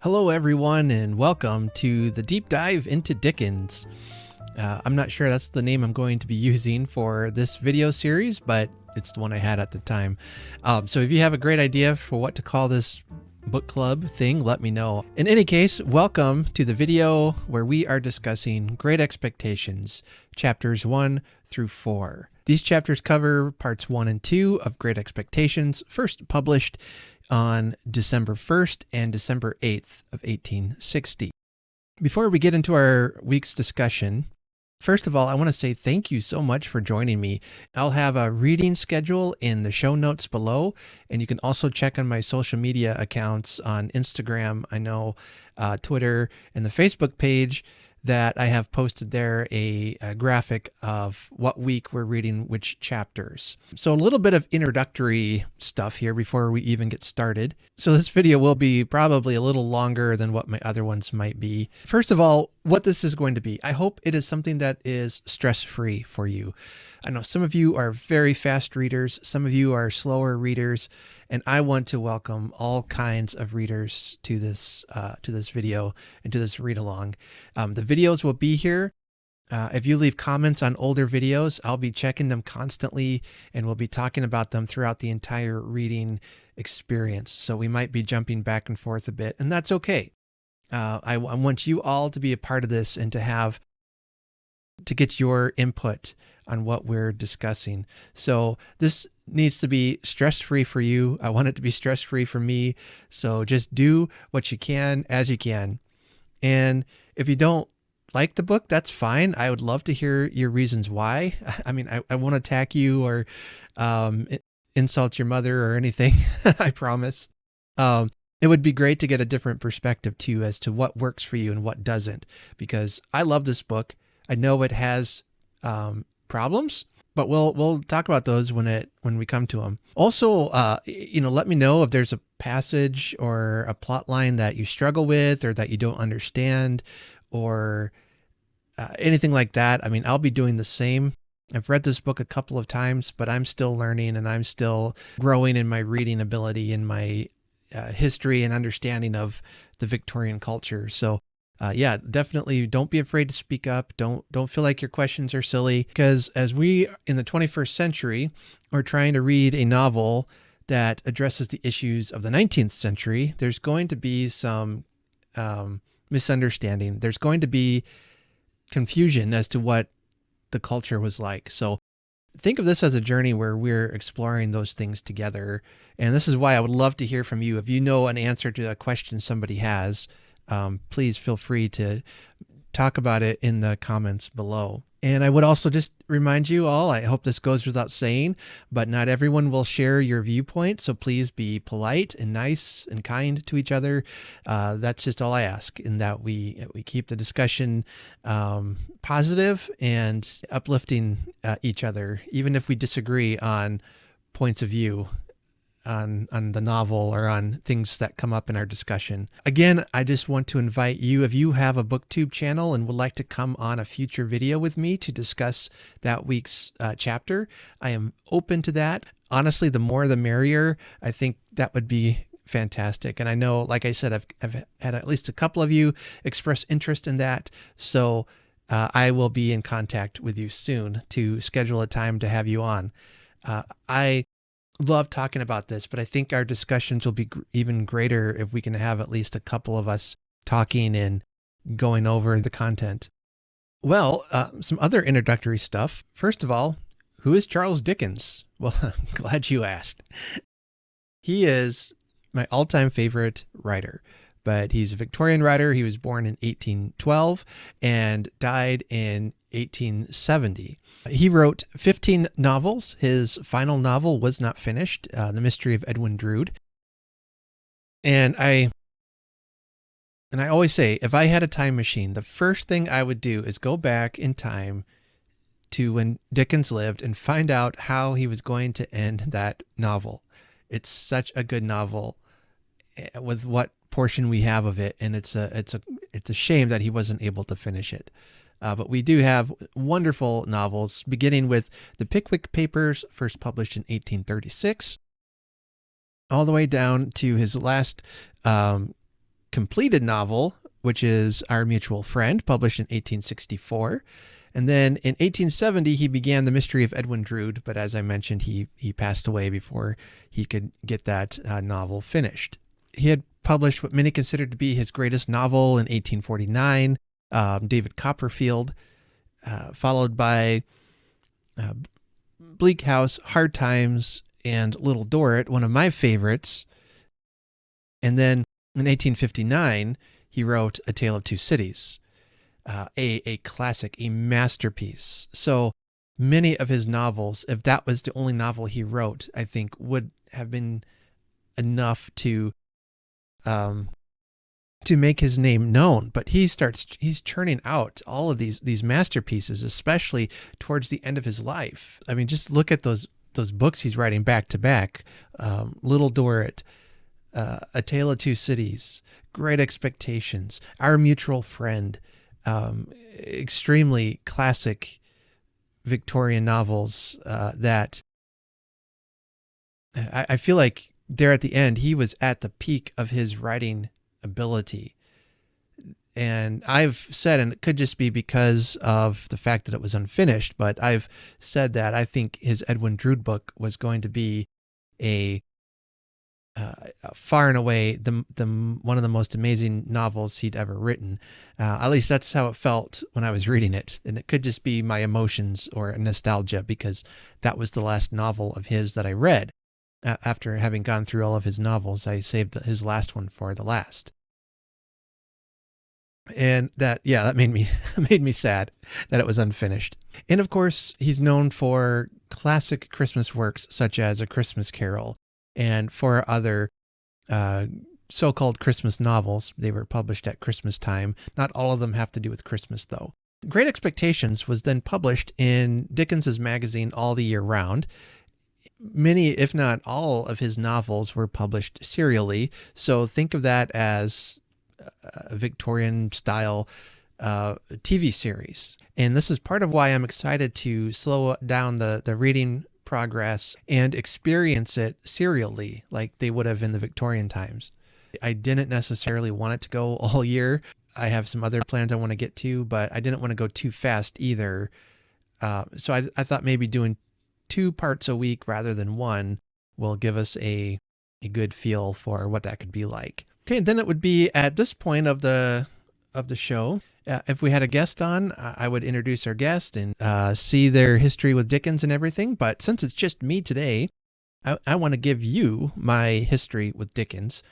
Hello, everyone, and welcome to the deep dive into Dickens. I'm not sure that's the name I'm going to be using for this video series, but it's the one I had at the time. So if you have a great idea for what to call this book club thing, let me know. In any case, welcome to the video where we are discussing Great Expectations, chapters 1 through 4. These chapters cover parts 1 and 2 of Great Expectations, first published on December 1st and December 8th of 1860. Before we get into our week's discussion, first of all, I want to say thank you so much for joining me. I'll have a reading schedule in the show notes below, and you can also check on my social media accounts on Instagram, Twitter, and the Facebook page that I have posted there a graphic of what week we're reading which chapters. So a little bit of introductory stuff here before we even get started. So this video will be probably a little longer than what my other ones might be. First of all, what this is going to be. I hope it is something that is stress-free for you. I know some of you are very fast readers, some of you are slower readers, and I want to welcome all kinds of readers to this video and to this read-along. The videos will be here. If you leave comments on older videos, I'll be checking them constantly, and we'll be talking about them throughout the entire reading experience. So we might be jumping back and forth a bit, and that's okay. I want you all to be a part of this and to get your input on what we're discussing. So this needs to be stress-free for you. I want it to be stress-free for me. So just do what you can as you can. And if you don't like the book, that's fine. I would love to hear your reasons why. I mean, I won't attack you or insult your mother or anything, I promise. It would be great to get a different perspective too as to what works for you and what doesn't, because I love this book. I know it has problems, but we'll talk about those when we come to them. Also, let me know if there's a passage or a plot line that you struggle with or that you don't understand or anything like that. I mean, I'll be doing the same. I've read this book a couple of times, but I'm still learning and I'm still growing in my reading ability and my history and understanding of the Victorian culture. So yeah, definitely don't be afraid to speak up. Don't feel like your questions are silly, because as we in the 21st century are trying to read a novel that addresses the issues of the 19th century, there's going to be some misunderstanding. There's going to be confusion as to what the culture was like. So think of this as a journey where we're exploring those things together. And this is why I would love to hear from you. If you know an answer to a question somebody has, please feel free to talk about it in the comments below. And I would also just remind you all, I hope this goes without saying, but not everyone will share your viewpoint. So please be polite and nice and kind to each other. That's just all I ask, in that we keep the discussion positive and uplifting each other, even if we disagree on points of view on the novel or on things that come up in our discussion. Again, I just want to invite you, if you have a booktube channel and would like to come on a future video with me to discuss that week's chapter, I am open to that. Honestly, the more the merrier. I think that would be fantastic. And I know, like I said, I've had at least a couple of you express interest in that. So I will be in contact with you soon to schedule a time to have you on. I love talking about this, but I think our discussions will be even greater if we can have at least a couple of us talking and going over the content. Well, some other introductory stuff. First of all, who is Charles Dickens? Well, I'm glad you asked. He is my all-time favorite writer, but he's a Victorian writer. He was born in 1812 and died in 1870. He wrote 15 novels. His final novel was not finished, The Mystery of Edwin Drood. And I always say, if I had a time machine, the first thing I would do is go back in time to when Dickens lived and find out how he was going to end that novel. It's such a good novel with what portion we have of it, and it's a shame that he wasn't able to finish it. But we do have wonderful novels, beginning with The Pickwick Papers, first published in 1836, all the way down to his last completed novel, which is Our Mutual Friend, published in 1864. And then in 1870, he began The Mystery of Edwin Drood, but as I mentioned, he passed away before he could get that novel finished. He had published what many considered to be his greatest novel in 1849, David Copperfield, followed by Bleak House, Hard Times, and Little Dorrit, one of my favorites. And then in 1859, he wrote A Tale of Two Cities, a classic, a masterpiece. So many of his novels, if that was the only novel he wrote, I think would have been enough to make his name known. But he's churning out all of these masterpieces, especially towards the end of his life. I mean, just look at those books he's writing back to back. Little Dorrit, A Tale of Two Cities, Great Expectations, Our Mutual Friend, extremely classic Victorian novels that I feel like there at the end, he was at the peak of his writing ability. And I've said, and it could just be because of the fact that it was unfinished, but I've said that I think his Edwin Drood book was going to be a far and away the one of the most amazing novels he'd ever written. At least that's how it felt when I was reading it. And it could just be my emotions or nostalgia, because that was the last novel of his that I read. After having gone through all of his novels, I saved his last one for the last. And that made me sad that it was unfinished. And of course, he's known for classic Christmas works such as A Christmas Carol, and for other so-called Christmas novels. They were published at Christmas time. Not all of them have to do with Christmas, though. Great Expectations was then published in Dickens's magazine all the year round. Many, if not all, of his novels were published serially. So think of that as a Victorian-style TV series. And this is part of why I'm excited to slow down the reading progress and experience it serially like they would have in the Victorian times. I didn't necessarily want it to go all year. I have some other plans I want to get to, but I didn't want to go too fast either. So I thought maybe doing 2 parts a week rather than 1 will give us a good feel for what that could be like. Okay, then it would be at this point of the show. If we had a guest on, I would introduce our guest and see their history with Dickens and everything. But since it's just me today, I want to give you my history with Dickens.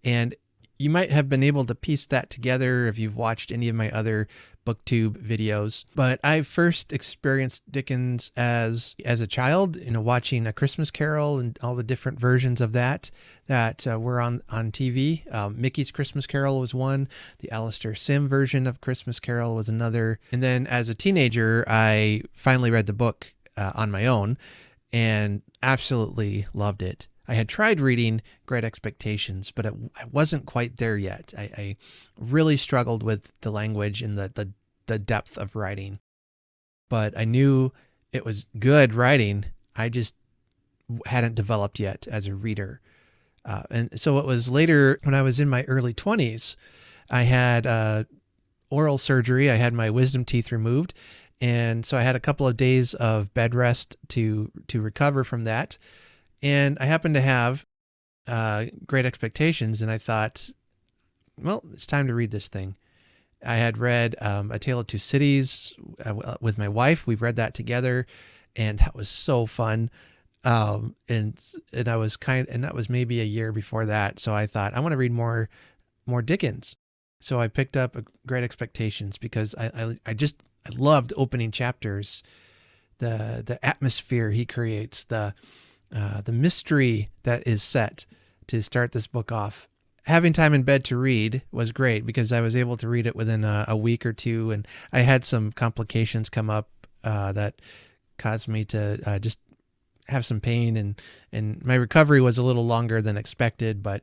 And you might have been able to piece that together if you've watched any of my other booktube videos. But I first experienced Dickens as a child, watching A Christmas Carol and all the different versions of that were on TV. Mickey's Christmas Carol was one. The Alistair Sim version of Christmas Carol was another. And then as a teenager, I finally read the book on my own and absolutely loved it. I had tried reading Great Expectations, but I wasn't quite there yet. I really struggled with the language and the depth of writing. But I knew it was good writing. I just hadn't developed yet as a reader. And so it was later when I was in my early 20s, I had oral surgery. I had my wisdom teeth removed. And so I had a couple of days of bed rest to recover from that. And I happened to have Great Expectations, and I thought, well, it's time to read this thing. I had read A Tale of Two Cities with my wife. We've read that together, and that was so fun. And I was and that was maybe a year before that. So I thought, I want to read more Dickens. So I picked up Great Expectations because I loved opening chapters, the atmosphere he creates, the mystery that is set to start this book off. Having time in bed to read was great because I was able to read it within a week or two, and I had some complications come up that caused me to just have some pain, and my recovery was a little longer than expected, but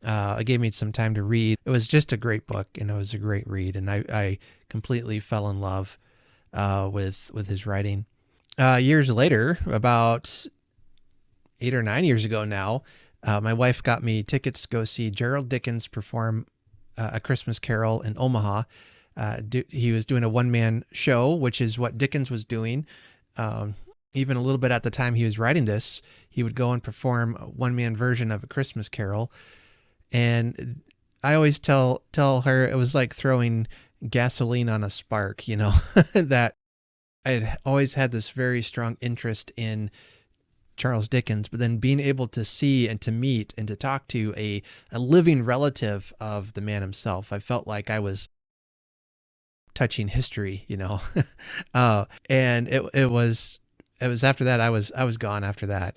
it gave me some time to read. It was just a great book, and it was a great read, and I completely fell in love with his writing. Years later, about 8 or 9 years ago now, my wife got me tickets to go see Gerald Dickens perform A Christmas Carol in Omaha. He was doing a one-man show, which is what Dickens was doing. Even a little bit at the time he was writing this, he would go and perform a one-man version of A Christmas Carol. And I always tell her it was like throwing gasoline on a spark, you know, that I had always had this very strong interest in Charles Dickens, but then being able to see and to meet and to talk to a living relative of the man himself, I felt like I was touching history, you know. And it was after that I was gone after that.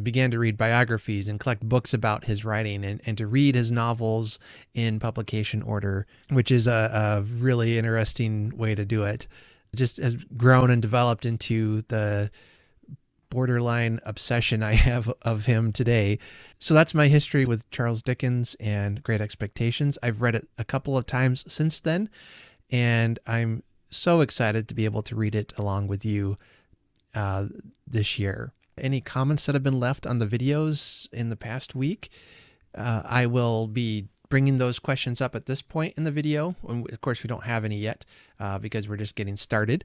Began to read biographies and collect books about his writing and to read his novels in publication order, which is a really interesting way to do it. It just has grown and developed into the borderline obsession I have of him today. So that's my history with Charles Dickens and Great Expectations. I've read it a couple of times since then, and I'm so excited to be able to read it along with you this year. Any comments that have been left on the videos in the past week, I will be bringing those questions up at this point in the video. And of course, we don't have any yet because we're just getting started.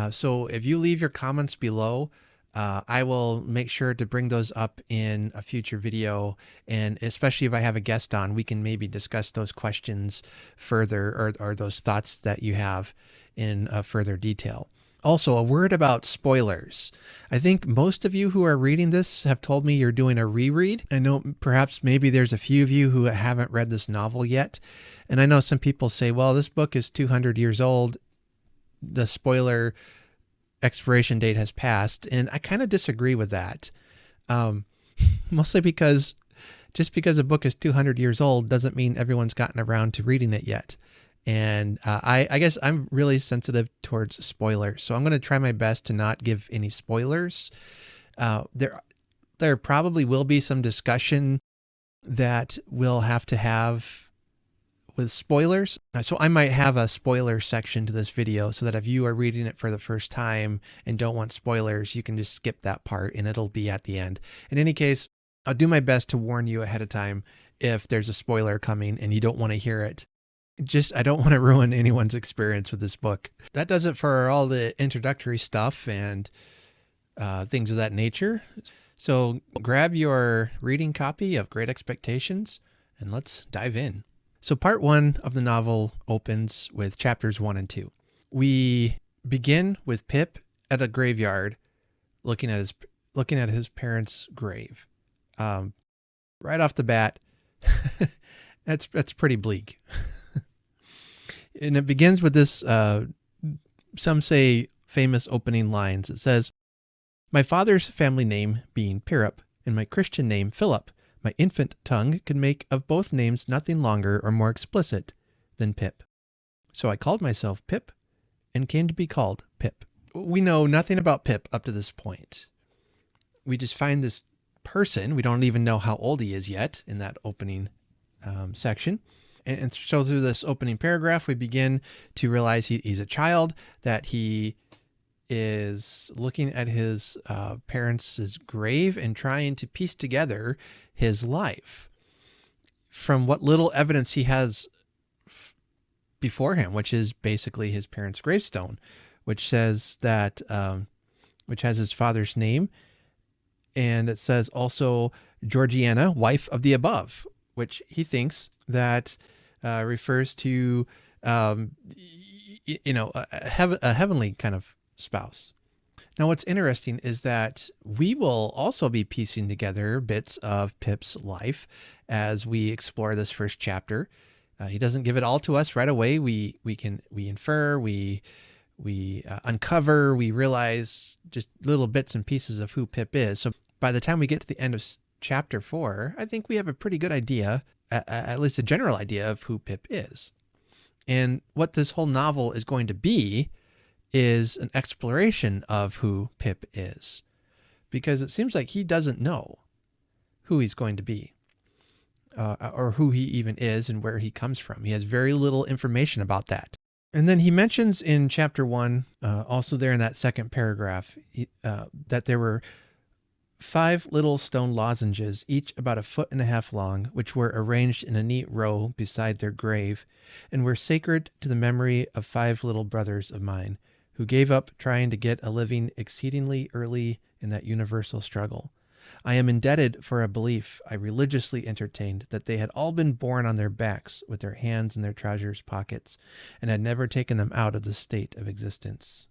So if you leave your comments below, I will make sure to bring those up in a future video. And especially if I have a guest on, we can maybe discuss those questions further or those thoughts that you have in further detail. Also, a word about spoilers. I think most of you who are reading this have told me you're doing a reread. I know perhaps maybe there's a few of you who haven't read this novel yet. And I know some people say, well, this book is 200 years old. The spoiler expiration date has passed. And I kind of disagree with that. Mostly because just because a book is 200 years old doesn't mean everyone's gotten around to reading it yet. And I guess I'm really sensitive towards spoilers. So I'm going to try my best to not give any spoilers. There probably will be some discussion that we'll have to have with spoilers. So I might have a spoiler section to this video so that if you are reading it for the first time and don't want spoilers, you can just skip that part and it'll be at the end. In any case, I'll do my best to warn you ahead of time if there's a spoiler coming and you don't want to hear it. I don't want to ruin anyone's experience with this book. That does it for all the introductory stuff and things of that nature. So grab your reading copy of Great Expectations and let's dive in. So part 1 of the novel opens with chapters 1 and 2. We begin with Pip at a graveyard looking at his parents' grave. Right off the bat, that's pretty bleak. And it begins with this, some say, famous opening lines. It says, "My father's family name being Pirrup, and my Christian name Philip, my infant tongue could make of both names nothing longer or more explicit than Pip. So I called myself Pip, and came to be called Pip." We know nothing about Pip up to this point. We just find this person. We don't even know how old he is yet in that opening section. And so through this opening paragraph, we begin to realize he's a child, that he is looking at his parents' grave and trying to piece together his life from what little evidence he has before him, which is basically his parents' gravestone, which says that, which has his father's name. And it says also Georgiana, wife of the above, which he thinks that refers to, a heavenly kind of spouse. Now, what's interesting is that we will also be piecing together bits of Pip's life as we explore this first chapter. He doesn't give it all to us right away. We infer, we uncover, we realize just little bits and pieces of who Pip is. So by the time we get to the end of chapter 4, I think we have a pretty good idea, at least a general idea of who Pip is. And what this whole novel is going to be is an exploration of who Pip is, because it seems like he doesn't know who he's going to be, or who he even is and where he comes from. He has very little information about that. And then he mentions in chapter 1, also there in that second paragraph, that there were 5 little stone lozenges, each about 1.5 feet long, which were arranged in a neat row beside their grave, and were sacred to the memory of 5 little brothers of mine, who gave up trying to get a living exceedingly early in that universal struggle. I am indebted for a belief I religiously entertained that they had all been born on their backs with their hands in their trousers' pockets, and had never taken them out of the state of existence.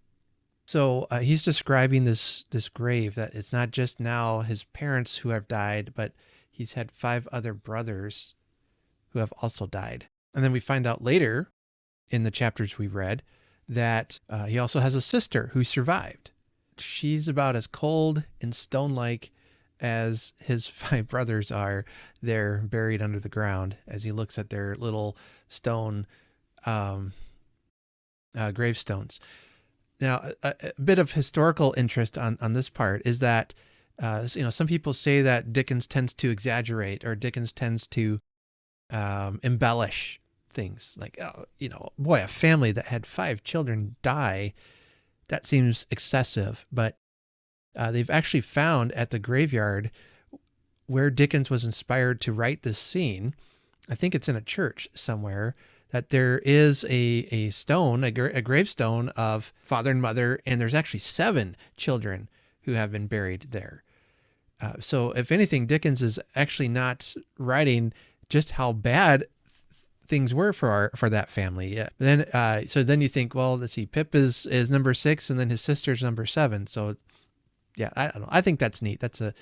So he's describing this grave, that it's not just now his parents who have died, but he's had 5 other brothers who have also died. And then we find out later in the chapters we read that he also has a sister who survived. She's about as cold and stone-like as his 5 brothers are. They're buried under the ground as he looks at their little stone gravestones. Now, a bit of historical interest on this part is that, some people say that Dickens tends to exaggerate, or Dickens tends to embellish things. Like, boy, a family that had 5 children die, that seems excessive. But they've actually found at the graveyard where Dickens was inspired to write this scene, I think it's in a church somewhere, that there is a stone, a gravestone of father and mother, and there's actually 7 children who have been buried there. So if anything, Dickens is actually not writing just how bad things were for that family. Yeah. So then you think, well, let's see, Pip is number 6, and then his sister's number 7. So yeah, I don't know. I think that's neat. That's a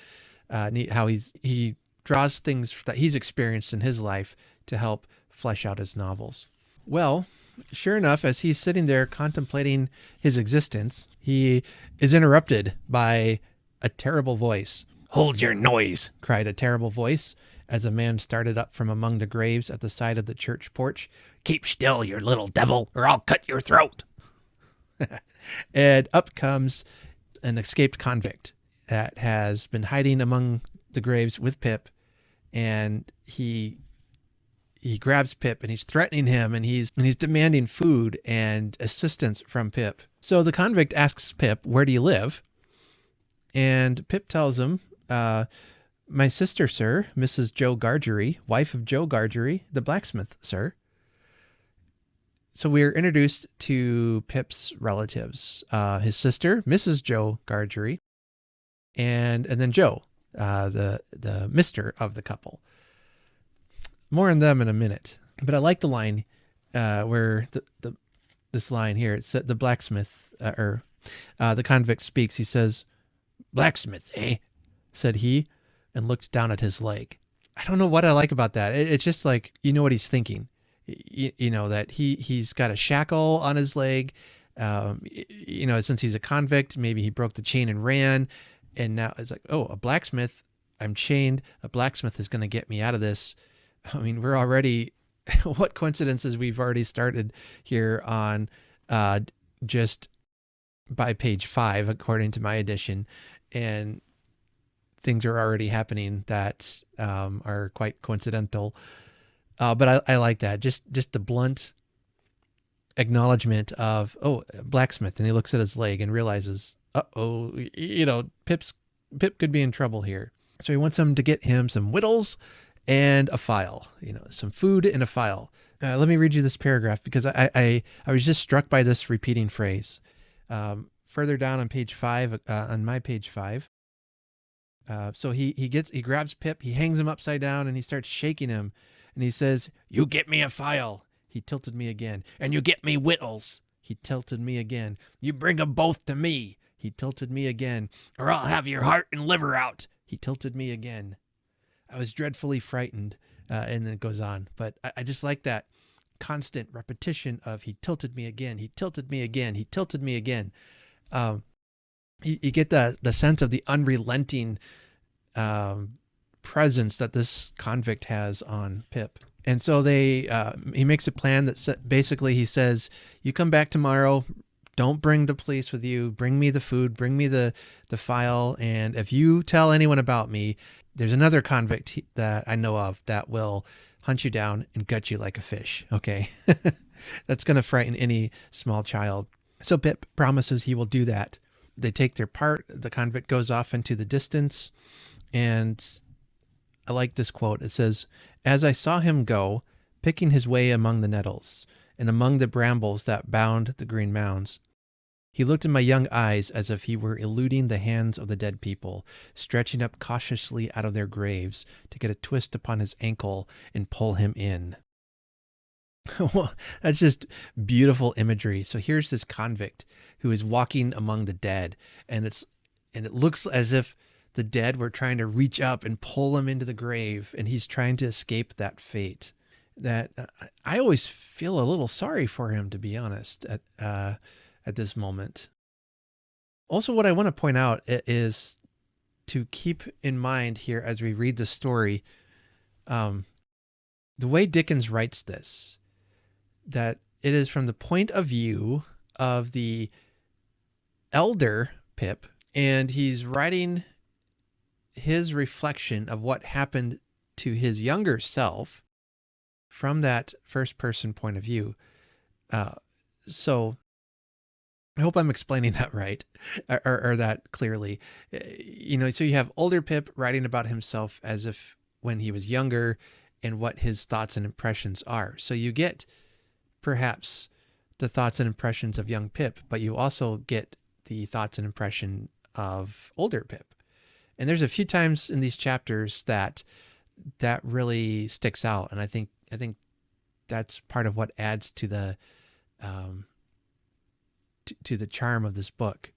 neat how he draws things that he's experienced in his life to help flesh out his novels. Well, sure enough, as he's sitting there contemplating his existence, he is interrupted by a terrible voice. "Hold your noise," cried a terrible voice, as a man started up from among the graves at the side of the church porch. "Keep still, you little devil, or I'll cut your throat." And up comes an escaped convict that has been hiding among the graves with Pip, and he grabs Pip and he's threatening him, and he's demanding food and assistance from Pip. So the convict asks Pip, "Where do you live?" And Pip tells him, "My sister, sir, Mrs. Joe Gargery, wife of Joe Gargery, the blacksmith, sir." So we're introduced to Pip's relatives, his sister, Mrs. Joe Gargery, and then Joe, the mister of the couple. More on them in a minute. But I like the line where this line here, it's the blacksmith, the convict speaks. He says, "Blacksmith, eh?" said he, and looked down at his leg. I don't know what I like about that. It's just like, you know what he's thinking. That he's got a shackle on his leg. Since he's a convict, maybe he broke the chain and ran. And now it's like, oh, a blacksmith, I'm chained. A blacksmith is going to get me out of this. I mean, we're already, what coincidences we've already started here on just by page 5, according to my edition. And things are already happening that are quite coincidental. But I like that. Just the blunt acknowledgement of, oh, blacksmith. And he looks at his leg and realizes, Pip could be in trouble here. So he wants him to get him some whittles and a file, some food and a file. Let me read you this paragraph, because I was just struck by this repeating phrase. Further down on page 5, on my page 5. So he grabs Pip, he hangs him upside down, and he starts shaking him. And he says, "You get me a file." He tilted me again. "And you get me whittles." He tilted me again. "You bring 'em both to me." He tilted me again. "Or I'll have your heart and liver out." He tilted me again. I was dreadfully frightened, and then it goes on. But I just like that constant repetition of he tilted me again, he tilted me again, he tilted me again. You get the sense of the unrelenting presence that this convict has on Pip. And so he makes a plan that basically he says, "You come back tomorrow. Don't bring the police with you. Bring me the food. Bring me the file. And if you tell anyone about me, there's another convict that I know of that will hunt you down and gut you like a fish." Okay. That's going to frighten any small child. So Pip promises he will do that. they take their part. The convict goes off into the distance. And I like this quote. It says, "As I saw him go, picking his way among the nettles and among the brambles that bound the green mounds, he looked in my young eyes as if he were eluding the hands of the dead people, stretching up cautiously out of their graves to get a twist upon his ankle and pull him in." Well, that's just beautiful imagery. So here's this convict who is walking among the dead, and it looks as if the dead were trying to reach up and pull him into the grave, and he's trying to escape that fate. That I always feel a little sorry for him, to be honest, at this moment. Also, what I want to point out is to keep in mind here as we read the story, the way Dickens writes this, that it is from the point of view of the elder Pip, and he's writing his reflection of what happened to his younger self from that first person point of view. So I hope I'm explaining that right, or that clearly. So you have older Pip writing about himself as if when he was younger and what his thoughts and impressions are. So you get perhaps the thoughts and impressions of young Pip, but you also get the thoughts and impression of older Pip. And there's a few times in these chapters that really sticks out, and I think that's part of what adds to the to the charm of this book.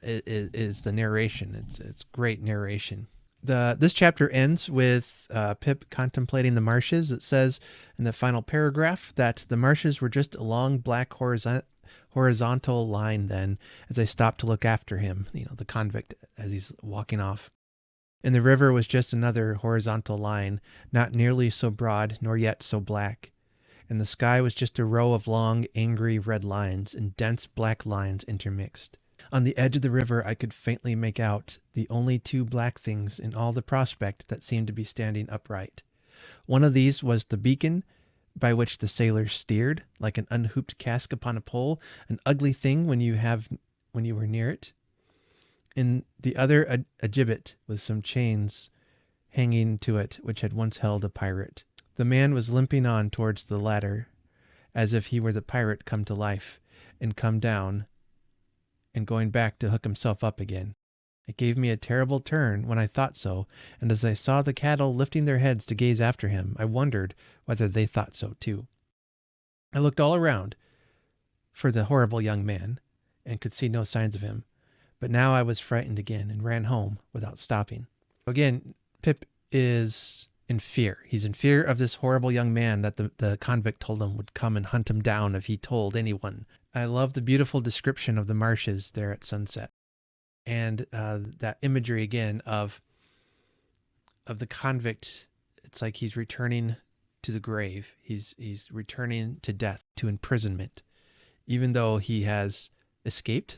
Is the narration. It's great narration. This chapter ends with Pip contemplating the marshes. It says in the final paragraph that the marshes were just a long black horizontal line then, as I stopped to look after him, the convict, as he's walking off. And the river was just another horizontal line, not nearly so broad nor yet so black. And the sky was just a row of long, angry red lines and dense black lines intermixed. On the edge of the river I could faintly make out the only two black things in all the prospect that seemed to be standing upright. One of these was the beacon by which the sailors steered, like an unhooped cask upon a pole, an ugly thing when you were near it. And the other a gibbet with some chains hanging to it, which had once held a pirate. The man was limping on towards the latter, as if he were the pirate come to life, and come down, and going back to hook himself up again. It gave me a terrible turn when I thought so, and as I saw the cattle lifting their heads to gaze after him, I wondered whether they thought so too. I looked all around for the horrible young man, and could see no signs of him. But now I was frightened again, and ran home without stopping. Again, Pip is in fear. He's in fear of this horrible young man that the convict told him would come and hunt him down if he told anyone. I love the beautiful description of the marshes there at sunset. And that imagery again of the convict. It's like he's returning to the grave. He's returning to death, to imprisonment, even though he has escaped.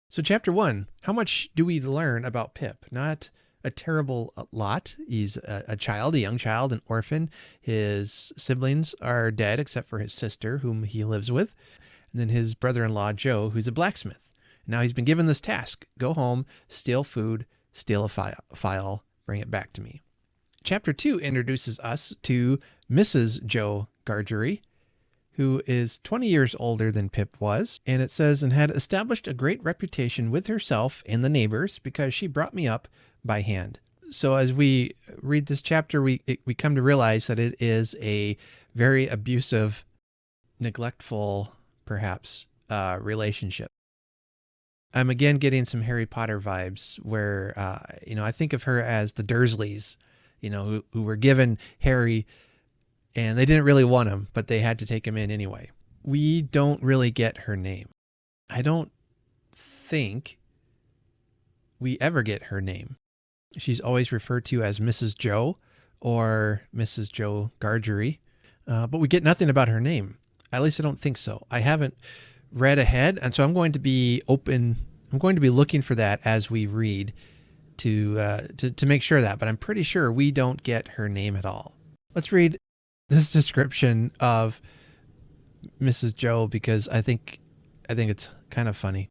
So chapter 1, how much do we learn about Pip? Not a terrible lot. He's a young child, an orphan. His siblings are dead except for his sister, whom he lives with. And then his brother-in-law, Joe, who's a blacksmith. Now he's been given this task. Go home, steal food, steal a file, bring it back to me. Chapter 2 introduces us to Mrs. Joe Gargery, who is 20 years older than Pip was, and it says, and had established a great reputation with herself and the neighbors because she brought me up by hand. So as we read this chapter, we come to realize that it is a very abusive, neglectful, perhaps, relationship. I'm again getting some Harry Potter vibes where, I think of her as the Dursleys, who were given Harry and they didn't really want him, but they had to take him in anyway. We don't really get her name. I don't think we ever get her name. She's always referred to as Mrs. Joe or Mrs. Joe Gargery, but we get nothing about her name. At least I don't think so. I haven't read ahead, and so I'm going to be open. I'm going to be looking for that as we read to make sure of that, but I'm pretty sure we don't get her name at all. Let's read this description of Mrs. Joe because I think I think it's kind of funny.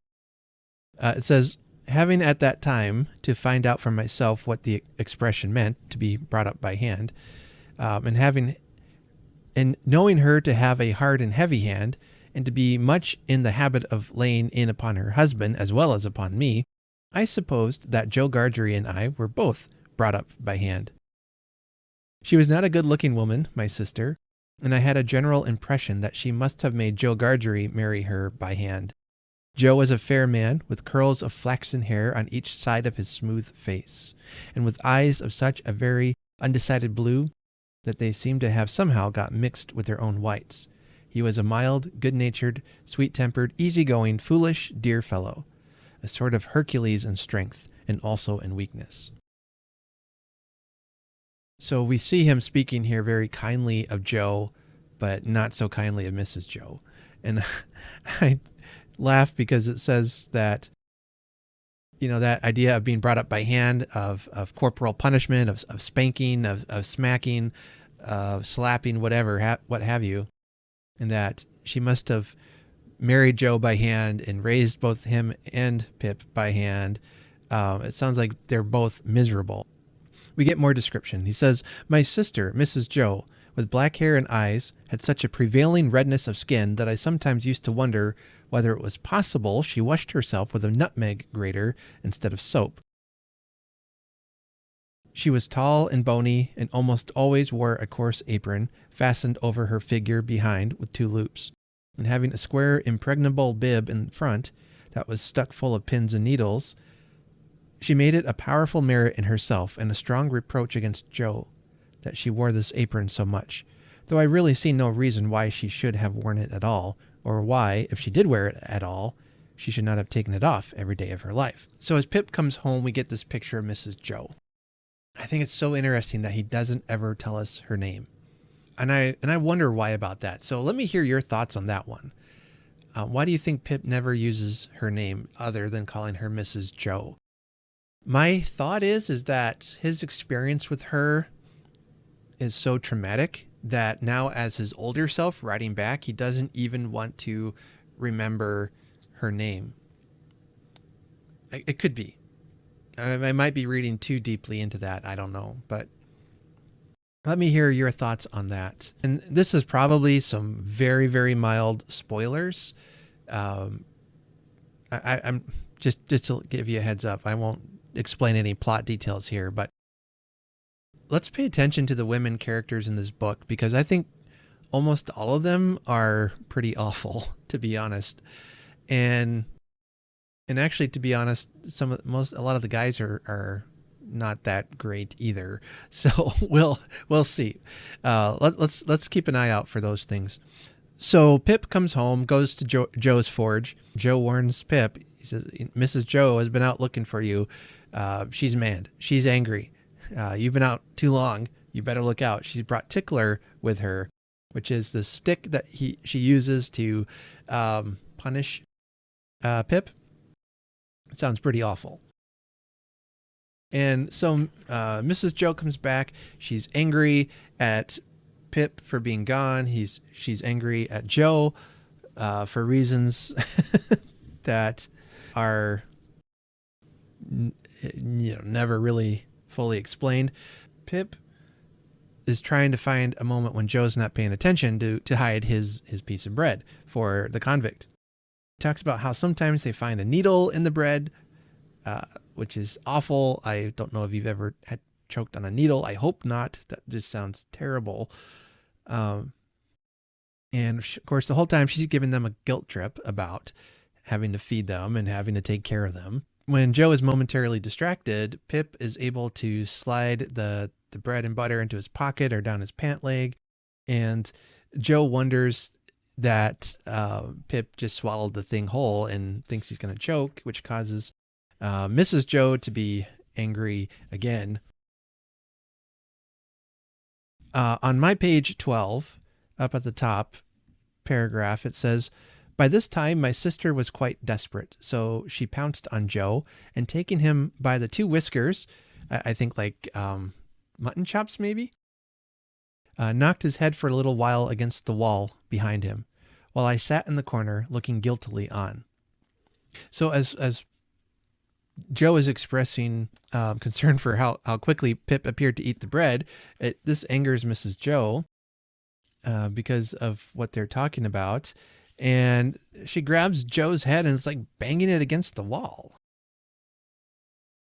It says, having at that time to find out for myself what the expression meant, to be brought up by hand, and knowing her to have a hard and heavy hand, and to be much in the habit of laying in upon her husband as well as upon me, I supposed that Jo Gargery and I were both brought up by hand. She was not a good-looking woman, my sister, and I had a general impression that she must have made Jo Gargery marry her by hand. Jo was a fair man, with curls of flaxen hair on each side of his smooth face, and with eyes of such a very undecided blue that they seemed to have somehow got mixed with their own whites. He was a mild, good-natured, sweet-tempered, easy-going, foolish, dear fellow, a sort of Hercules in strength, and also in weakness. So we see him speaking here very kindly of Jo, but not so kindly of Mrs. Jo. And I laugh because it says that, that idea of being brought up by hand, of corporal punishment, of spanking, of smacking, of slapping, whatever, what have you, and that she must have married Jo by hand and raised both him and Pip by hand. It sounds like they're both miserable. We get more description. He says, my sister, Mrs. Jo, with black hair and eyes, had such a prevailing redness of skin that I sometimes used to wonder whether it was possible she washed herself with a nutmeg grater instead of soap. She was tall and bony, and almost always wore a coarse apron, fastened over her figure behind with 2 loops, and having a square impregnable bib in front that was stuck full of pins and needles. She made it a powerful merit in herself and a strong reproach against Jo that she wore this apron so much, though I really see no reason why she should have worn it at all, or why, if she did wear it at all, she should not have taken it off every day of her life. So as Pip comes home, we get this picture of Mrs. Jo. I think it's so interesting that he doesn't ever tell us her name. And I wonder why about that. So let me hear your thoughts on that one. Why do you think Pip never uses her name other than calling her Mrs. Jo? My thought is that his experience with her is so traumatic that now as his older self writing back, he doesn't even want to remember her name. It could be. I might be reading too deeply into that. I don't know, but let me hear your thoughts on that. And this is probably some very, very mild spoilers. I'm just to give you a heads up. I won't explain any plot details here, but let's pay attention to the women characters in this book, because I think almost all of them are pretty awful, to be honest. And actually, to be honest, a lot of the guys are not that great either. So we'll see. Let's keep an eye out for those things. So Pip comes home, goes to Jo's forge. Jo warns Pip. He says, Mrs. Jo has been out looking for you. She's mad. She's angry. You've been out too long. You better look out. She's brought Tickler with her, which is the stick that she uses to punish Pip. It sounds pretty awful. And so Mrs. Jo comes back. She's angry at Pip for being gone. She's angry at Jo for reasons that are never really fully explained. Pip is trying to find a moment when Jo's not paying attention to hide his piece of bread for the convict. He talks about how sometimes they find a needle in the bread, which is awful. I don't know if you've ever had choked on a needle. I hope not. That just sounds terrible. And of course, the whole time she's giving them a guilt trip about having to feed them and having to take care of them. When Jo is momentarily distracted, Pip is able to slide the bread and butter into his pocket or down his pant leg. And Jo wonders that Pip just swallowed the thing whole and thinks he's going to choke, which causes Mrs. Jo to be angry again. On my page 12, up at the top paragraph, it says, by this time, my sister was quite desperate, so she pounced on Jo and taking him by the 2 whiskers, I think like mutton chops maybe, knocked his head for a little while against the wall behind him. while I sat in the corner looking guiltily on. So as Joe is expressing concern for how quickly Pip appeared to eat the bread, this angers Mrs. Joe because of what they're talking about. And she grabs Joe's head and is like banging it against the wall.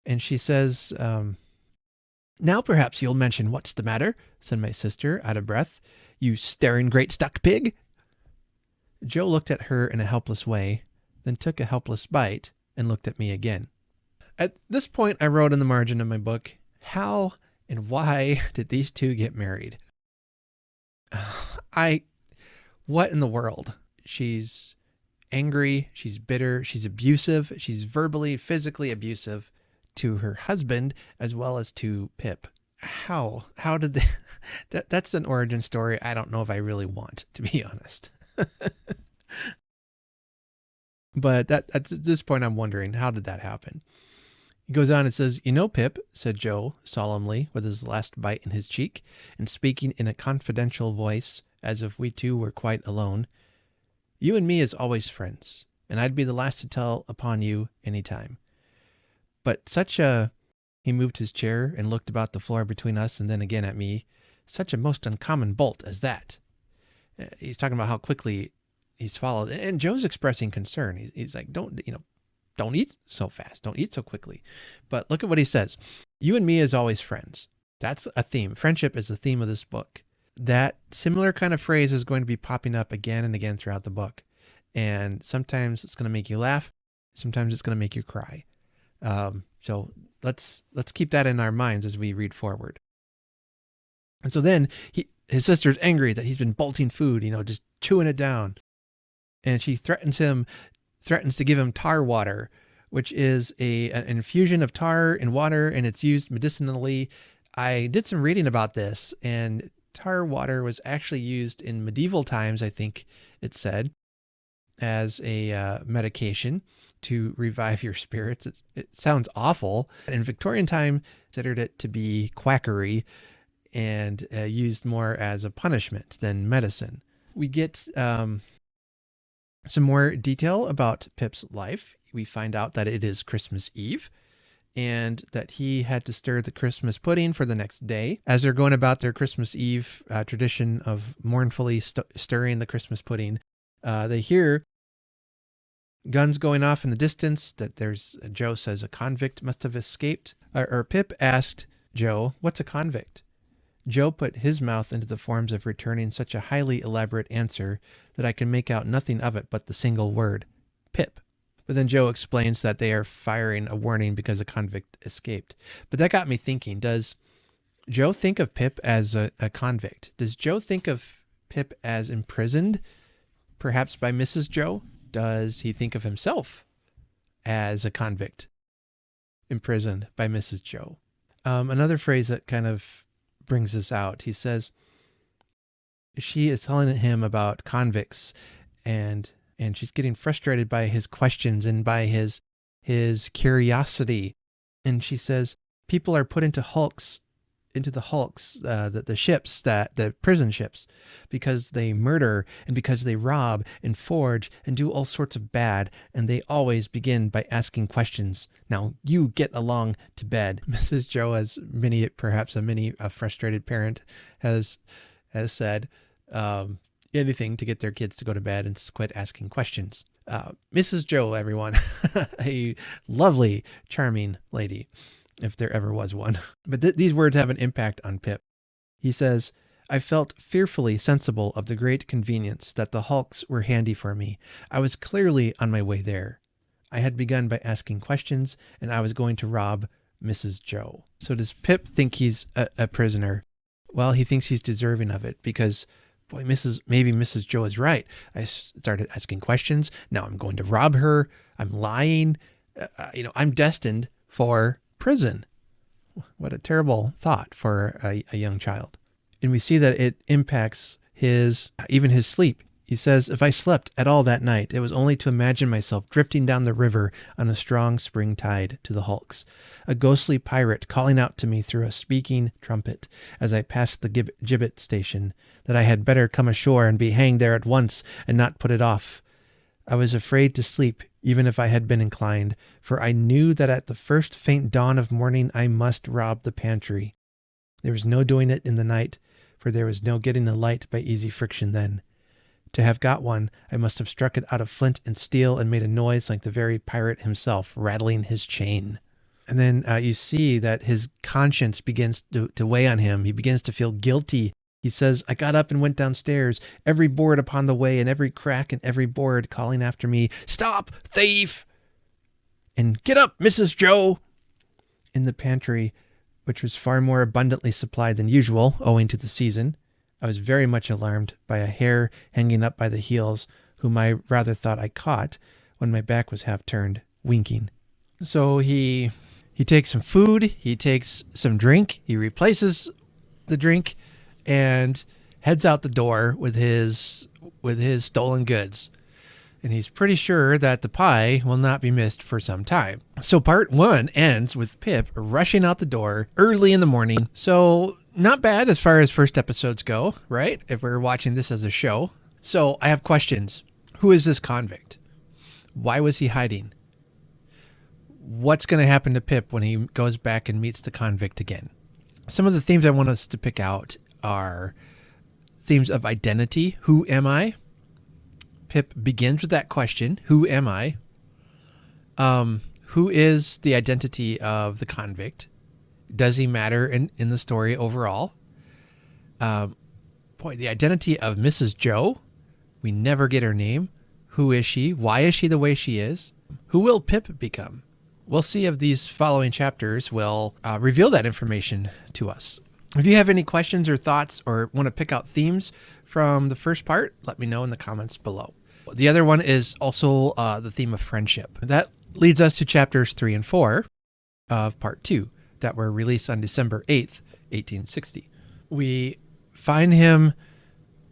And she says, now perhaps you'll mention what's the matter, said my sister, out of breath. You staring great stuck pig. Joe looked at her in a helpless way, then took a helpless bite and looked at me again. At this point, I wrote in the margin of my book, how and why did these two get married? What in the world? She's angry, she's bitter, she's abusive, she's verbally, physically abusive to her husband as well as to Pip. How did they, that's an origin story I don't know if I really want, to be honest. But at this point I'm wondering, how did that happen? He goes on and says, you know, Pip, said Joe solemnly with his last bite in his cheek and speaking in a confidential voice as if we two were quite alone, you and me is always friends, and I'd be the last to tell upon you any time. But he moved his chair and looked about the floor between us and then again at me, such a most uncommon bolt as that. He's talking about how quickly he's followed, and Joe's expressing concern. He's like, don't eat so fast. Don't eat so quickly. But look at what he says. You and me is always friends. That's a theme. Friendship is the theme of this book. That similar kind of phrase is going to be popping up again and again throughout the book. And sometimes it's going to make you laugh. Sometimes it's going to make you cry. So let's keep that in our minds as we read forward. And so then his sister's angry that he's been bolting food, just chewing it down. And she threatens to give him tar water, which is an infusion of tar in water, and it's used medicinally. I did some reading about this, and tar water was actually used in medieval times, I think it said, as a medication to revive your spirits. It sounds awful. In Victorian time, considered it to be quackery and used more as a punishment than medicine. We get some more detail about Pip's life. We find out that it is Christmas Eve and that he had to stir the Christmas pudding for the next day. As they're going about their Christmas Eve tradition of mournfully stirring the Christmas pudding, they hear guns going off in the distance. Joe says a convict must have escaped. Or Pip asked Joe, what's a convict? Joe put his mouth into the forms of returning such a highly elaborate answer that I can make out nothing of it but the single word, Pip. But then Joe explains that they are firing a warning because a convict escaped. But that got me thinking, does Joe think of Pip as a convict? Does Joe think of Pip as imprisoned, perhaps by Mrs. Joe? Does he think of himself as a convict, imprisoned by Mrs. Joe? Another phrase that kind of brings this out, he says, she is telling him about convicts and she's getting frustrated by his questions and by his curiosity. And she says, people are put into the hulks, the ships, the prison ships, because they murder and because they rob and forge and do all sorts of bad. And they always begin by asking questions. Now you get along to bed. Mrs. Joe, as perhaps a frustrated parent has said, anything to get their kids to go to bed and quit asking questions. Mrs. Joe, everyone, a lovely, charming lady, if there ever was one. But these words have an impact on Pip. He says, I felt fearfully sensible of the great convenience that the hulks were handy for me. I was clearly on my way there. I had begun by asking questions, and I was going to rob Mrs. Joe. So does Pip think he's a prisoner? Well, he thinks he's deserving of it because, boy, maybe Mrs. Joe is right. I started asking questions. Now I'm going to rob her. I'm lying. I'm destined for prison. What a terrible thought for a young child. And we see that it impacts even his sleep. He says, if I slept at all that night, it was only to imagine myself drifting down the river on a strong spring tide to the hulks, a ghostly pirate calling out to me through a speaking trumpet as I passed the gibbet station, that I had better come ashore and be hanged there at once and not put it off. I was afraid to sleep, even if I had been inclined, for I knew that at the first faint dawn of morning I must rob the pantry. There was no doing it in the night, for there was no getting a light by easy friction then. To have got one, I must have struck it out of flint and steel and made a noise like the very pirate himself, rattling his chain. And then you see that his conscience begins to weigh on him. He begins to feel guilty. He says, I got up and went downstairs, every board upon the way and every crack and every board calling after me, stop, thief! And get up, Mrs. Joe! In the pantry, which was far more abundantly supplied than usual, owing to the season, I was very much alarmed by a hare hanging up by the heels, whom I rather thought I caught when my back was half turned, winking. So he takes some food, he takes some drink, he replaces the drink, and heads out the door with his stolen goods. And he's pretty sure that the pie will not be missed for some time. So part 1 ends with Pip rushing out the door early in the morning. So not bad as far as first episodes go, right? If we're watching this as a show. So I have questions. Who is this convict? Why was he hiding? What's going to happen to Pip when he goes back and meets the convict again? Some of the themes I want us to pick out are themes of identity. Who am I? Pip begins with that question. Who am I? Who is the identity of the convict? Does he matter in the story overall? The identity of Mrs. Joe. We never get her name. Who is she? Why is she the way she is? Who will Pip become? We'll see if these following chapters will reveal that information to us. If you have any questions or thoughts or want to pick out themes from the first part, let me know in the comments below. The other one is also the theme of friendship. That leads us to chapters 3 and 4 of part 2 that were released on December 8th, 1860. We find him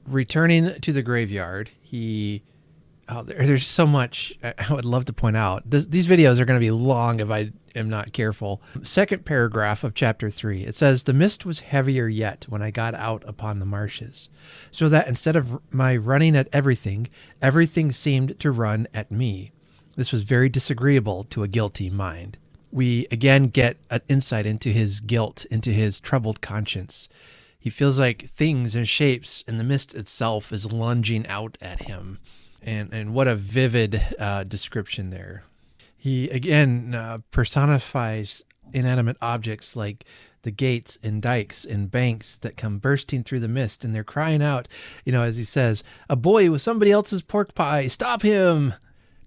returning to the graveyard. There's so much I would love to point out. These videos are going to be long if I am not careful. Second paragraph of chapter 3. It says, the mist was heavier yet when I got out upon the marshes, so that instead of my running at everything, everything seemed to run at me. This was very disagreeable to a guilty mind. We again get an insight into his guilt, into his troubled conscience. He feels like things and shapes and the mist itself is lunging out at him. And what a vivid description there. He, again, personifies inanimate objects like the gates and dikes and banks that come bursting through the mist, and they're crying out, as he says, a boy with somebody else's pork pie, stop him!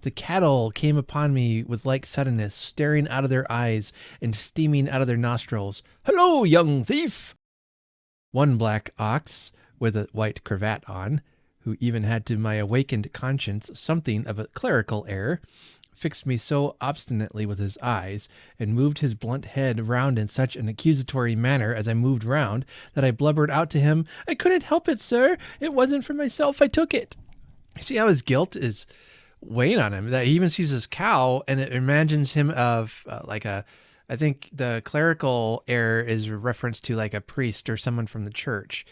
The cattle came upon me with like suddenness, staring out of their eyes and steaming out of their nostrils. Hello, young thief! One black ox with a white cravat on, who even had to my awakened conscience something of a clerical air, fixed me so obstinately with his eyes, and moved his blunt head round in such an accusatory manner as I moved round, that I blubbered out to him, I couldn't help it, sir. It wasn't for myself. I took it. You see how his guilt is weighing on him, that he even sees his cow, and it imagines him of I think the clerical air is a reference to like a priest or someone from the church.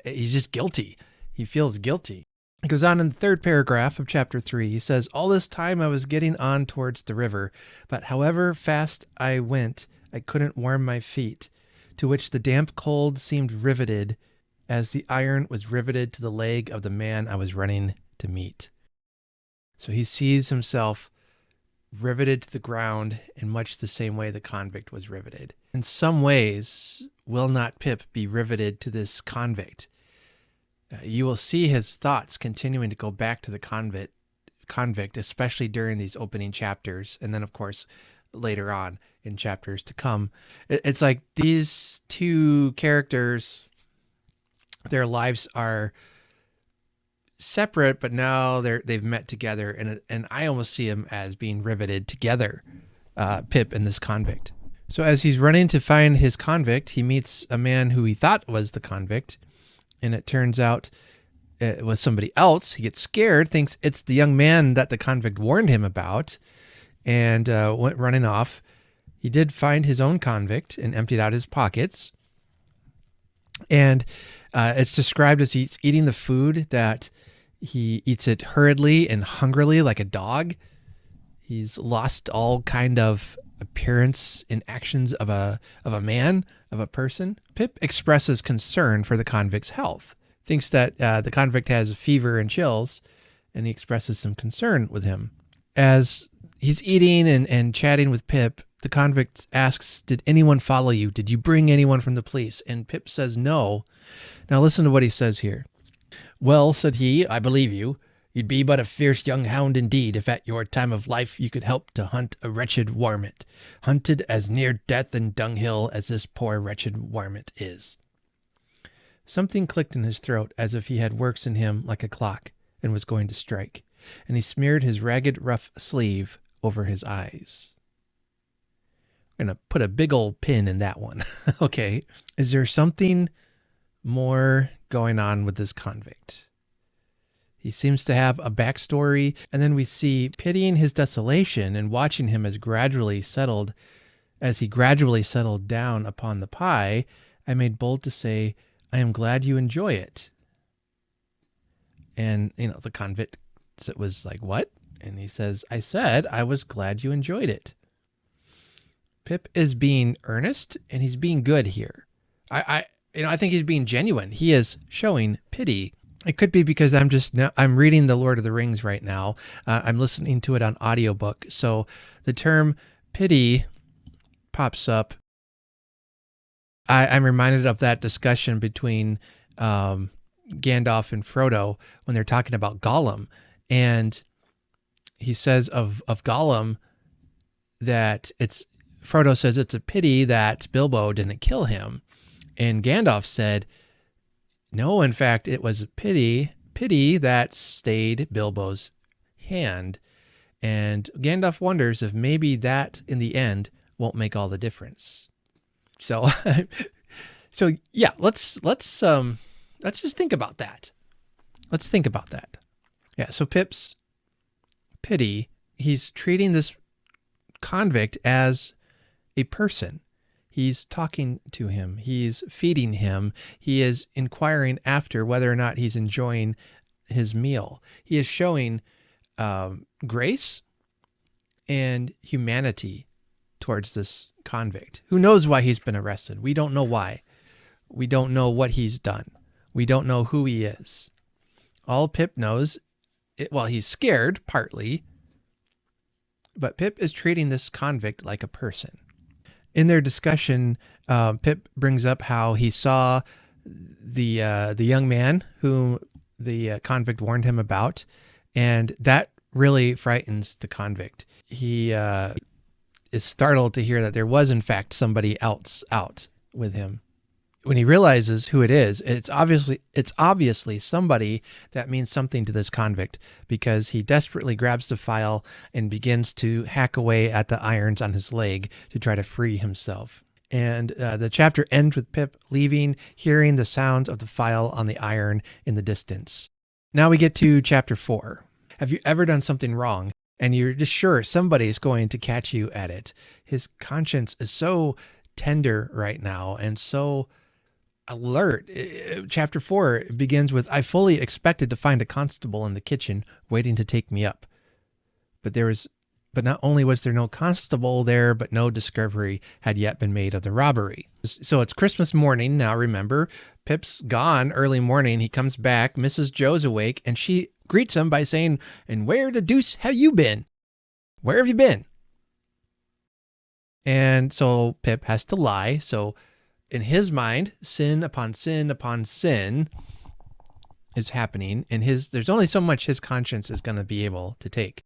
He's just guilty. He feels guilty. It goes on in the third paragraph of chapter 3. He says, all this time I was getting on towards the river, but however fast I went, I couldn't warm my feet, to which the damp cold seemed riveted, as the iron was riveted to the leg of the man I was running to meet. So he sees himself riveted to the ground in much the same way the convict was riveted. In some ways, will not Pip be riveted to this convict? You will see his thoughts continuing to go back to the convict, especially during these opening chapters. And then, of course, later on in chapters to come. It's like these two characters, their lives are separate, but now they've met together. And I almost see him as being riveted together, Pip and this convict. So as he's running to find his convict, he meets a man who he thought was the convict. And it turns out it was somebody else. He gets scared, thinks it's the young man that the convict warned him about, and went running off. He did find his own convict and emptied out his pockets. And it's described as he's eating the food that he eats it hurriedly and hungrily like a dog. He's lost all kind of appearance and actions of a man, of a person. Pip expresses concern for the convict's health, thinks that the convict has a fever and chills, and he expresses some concern with him. As he's eating and chatting with Pip, the convict asks, "Did anyone follow you? Did you bring anyone from the police?" And Pip says no. Now listen to what he says here. "Well," said he, "I believe you. You'd be but a fierce young hound indeed if at your time of life you could help to hunt a wretched varmint, hunted as near death and dunghill as this poor wretched varmint is." Something clicked in his throat as if he had works in him like a clock and was going to strike, and he smeared his ragged rough sleeve over his eyes. I'm going to put a big old pin in that one. Okay. Is there something more going on with this convict? He seems to have a backstory, and then we see pitying his desolation and watching him as he gradually settled down upon the pie. I made bold to say, "I am glad you enjoy it." And, the convict was like, "What?" And he says, "I said I was glad you enjoyed it." Pip is being earnest, and he's being good here. I think he's being genuine. He is showing pity. It could be because I'm reading The Lord of the Rings right now. I'm listening to it on audiobook. So the term pity pops up. I'm reminded of that discussion between Gandalf and Frodo when they're talking about Gollum. And he says of Gollum that Frodo says it's a pity that Bilbo didn't kill him. And Gandalf said, no, in fact, it was pity that stayed Bilbo's hand. And Gandalf wonders if maybe that in the end won't make all the difference. So, yeah, let's just think about that. Let's think about that. Yeah. So Pip's pity, he's treating this convict as a person. He's talking to him. He's feeding him. He is inquiring after whether or not he's enjoying his meal. He is showing grace and humanity towards this convict. Who knows why he's been arrested? We don't know why. We don't know what he's done. We don't know who he is. All Pip knows, he's scared, partly, but Pip is treating this convict like a person. In their discussion, Pip brings up how he saw the young man whom the convict warned him about, and that really frightens the convict. He is startled to hear that there was, in fact, somebody else out with him. When he realizes who it is, it's obviously somebody that means something to this convict, because he desperately grabs the file and begins to hack away at the irons on his leg to try to free himself. And the chapter ends with Pip leaving, hearing the sounds of the file on the iron in the distance. Now we get to chapter 4. Have you ever done something wrong and you're just sure somebody's going to catch you at it? His conscience is so tender right now and so alert. Chapter 4 begins with, "I fully expected to find a constable in the kitchen waiting to take me up. But not only was there no constable there, but no discovery had yet been made of the robbery." So it's Christmas morning now, remember. Pip's gone early morning. He comes back. Mrs. Joe's awake, and she greets him by saying, "And where the deuce have you been? Where have you been?" And so Pip has to lie. So in his mind, sin upon sin upon sin is happening, and there's only so much his conscience is going to be able to take.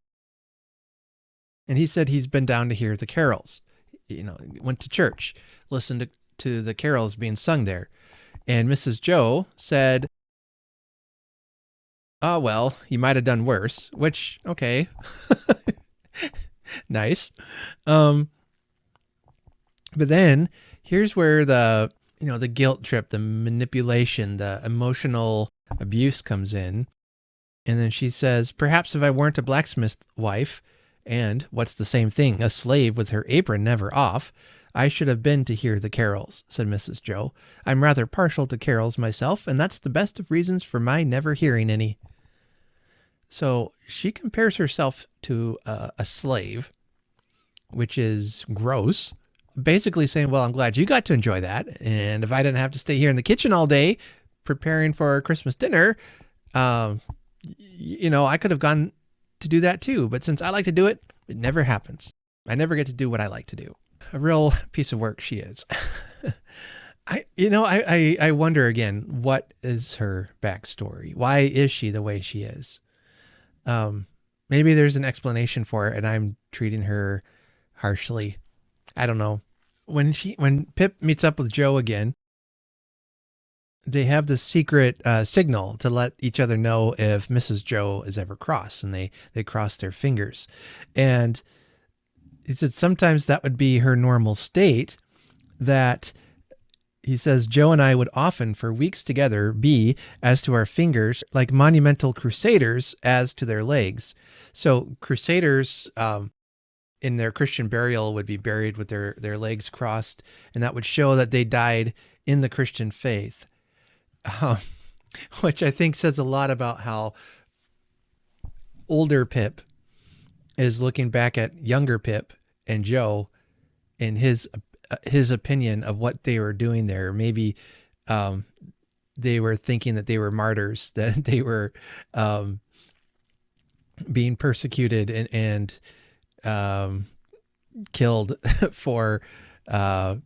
And he said he's been down to hear the carols. Went to church, listened to the carols being sung there. And Mrs. Joe said, "Oh, well, you might have done worse," which, okay. Nice. But then here's where the guilt trip, the manipulation, the emotional abuse comes in. And then she says, perhaps if I weren't a blacksmith's wife, and, what's the same thing, a slave with her apron never off, I should have been to hear the carols, said Mrs. Joe. I'm rather partial to carols myself, and that's the best of reasons for my never hearing any. So she compares herself to a slave, which is gross, basically saying, well, I'm glad you got to enjoy that. And if I didn't have to stay here in the kitchen all day preparing for our Christmas dinner, I could have gone to do that too. But since I like to do it, it never happens. I never get to do what I like to do. A real piece of work she is. I wonder again, what is her backstory? Why is she the way she is? Maybe there's an explanation for it and I'm treating her harshly. I don't know. When Pip meets up with Joe again, they have this secret signal to let each other know if Mrs. Joe is ever cross, and they cross their fingers. And he said sometimes that would be her normal state, that he says Joe and I would often for weeks together be, as to our fingers, like monumental crusaders as to their legs. So crusaders in their Christian burial would be buried with their legs crossed, and that would show that they died in the Christian faith. Which I think says a lot about how older Pip is looking back at younger Pip and Joe and his opinion of what they were doing there. Maybe they were thinking that they were martyrs, that they were being persecuted and killed for I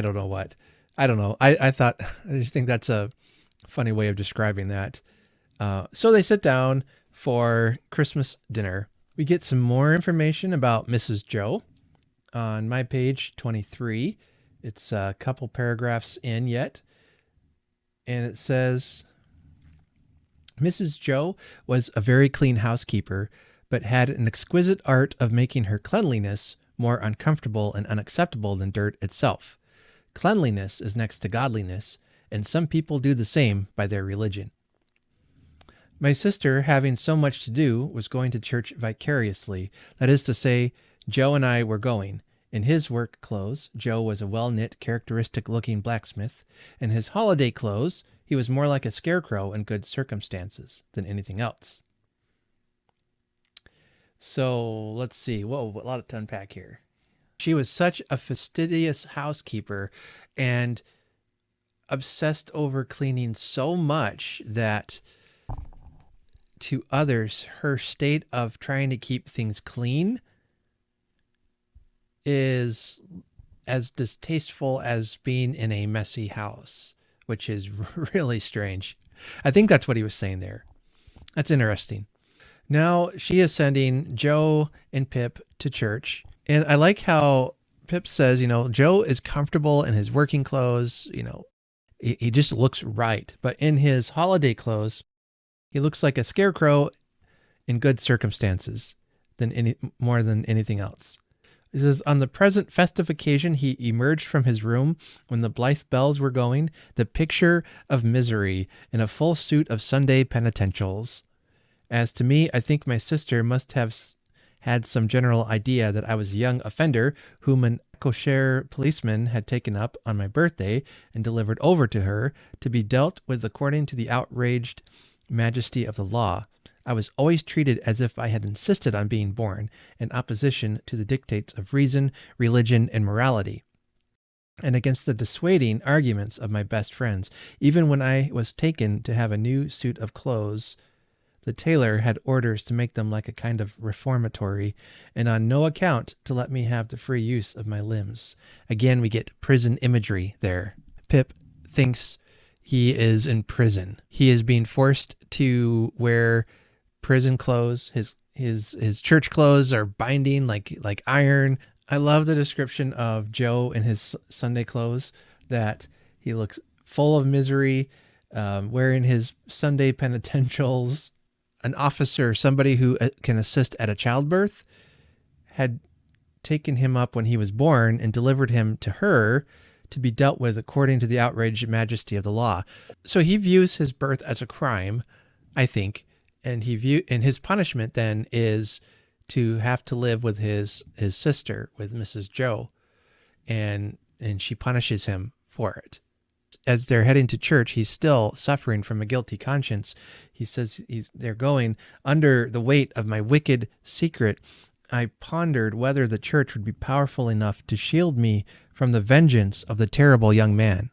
don't know what. I don't know. I just think that's a funny way of describing that. So they sit down for Christmas dinner. We get some more information about Mrs. Joe on my page 23. It's a couple paragraphs in yet. And it says, Mrs. Joe was a very clean housekeeper, but had an exquisite art of making her cleanliness more uncomfortable and unacceptable than dirt itself. Cleanliness is next to godliness, and some people do the same by their religion. My sister, having so much to do, was going to church vicariously. That is to say, Joe and I were going. In his work clothes, Joe was a well-knit, characteristic-looking blacksmith. In his holiday clothes, he was more like a scarecrow in good circumstances than anything else. So, let's see. Whoa, a lot to unpack here. She was such a fastidious housekeeper and obsessed over cleaning so much that to others, her state of trying to keep things clean is as distasteful as being in a messy house, which is really strange. I think that's what he was saying there. That's interesting. Now she is sending Joe and Pip to church. And I like how Pip says, Joe is comfortable in his working clothes. He just looks right. But in his holiday clothes, he looks like a scarecrow in good circumstances more than anything else. It says, on the present festive occasion, he emerged from his room when the blithe bells were going, the picture of misery in a full suit of Sunday penitentials. As to me, I think my sister must have had some general idea that I was a young offender whom an kosher policeman had taken up on my birthday and delivered over to her to be dealt with according to the outraged majesty of the law. I was always treated as if I had insisted on being born in opposition to the dictates of reason, religion, and morality, and against the dissuading arguments of my best friends. Even when I was taken to have a new suit of clothes, the tailor had orders to make them like a kind of reformatory, and on no account to let me have the free use of my limbs. Again, we get prison imagery there. Pip thinks he is in prison. He is being forced to wear prison clothes. His church clothes are binding like iron. I love the description of Joe in his Sunday clothes, that he looks full of misery, wearing his Sunday penitentials. An officer, somebody who can assist at a childbirth, had taken him up when he was born and delivered him to her to be dealt with according to the outraged majesty of the law. So he views his birth as a crime, I think, and his punishment then is to have to live with his sister, with Mrs. Joe, and she punishes him for it. As they're heading to church, he's still suffering from a guilty conscience. He says they're going, under the weight of my wicked secret. I pondered whether the church would be powerful enough to shield me from the vengeance of the terrible young man.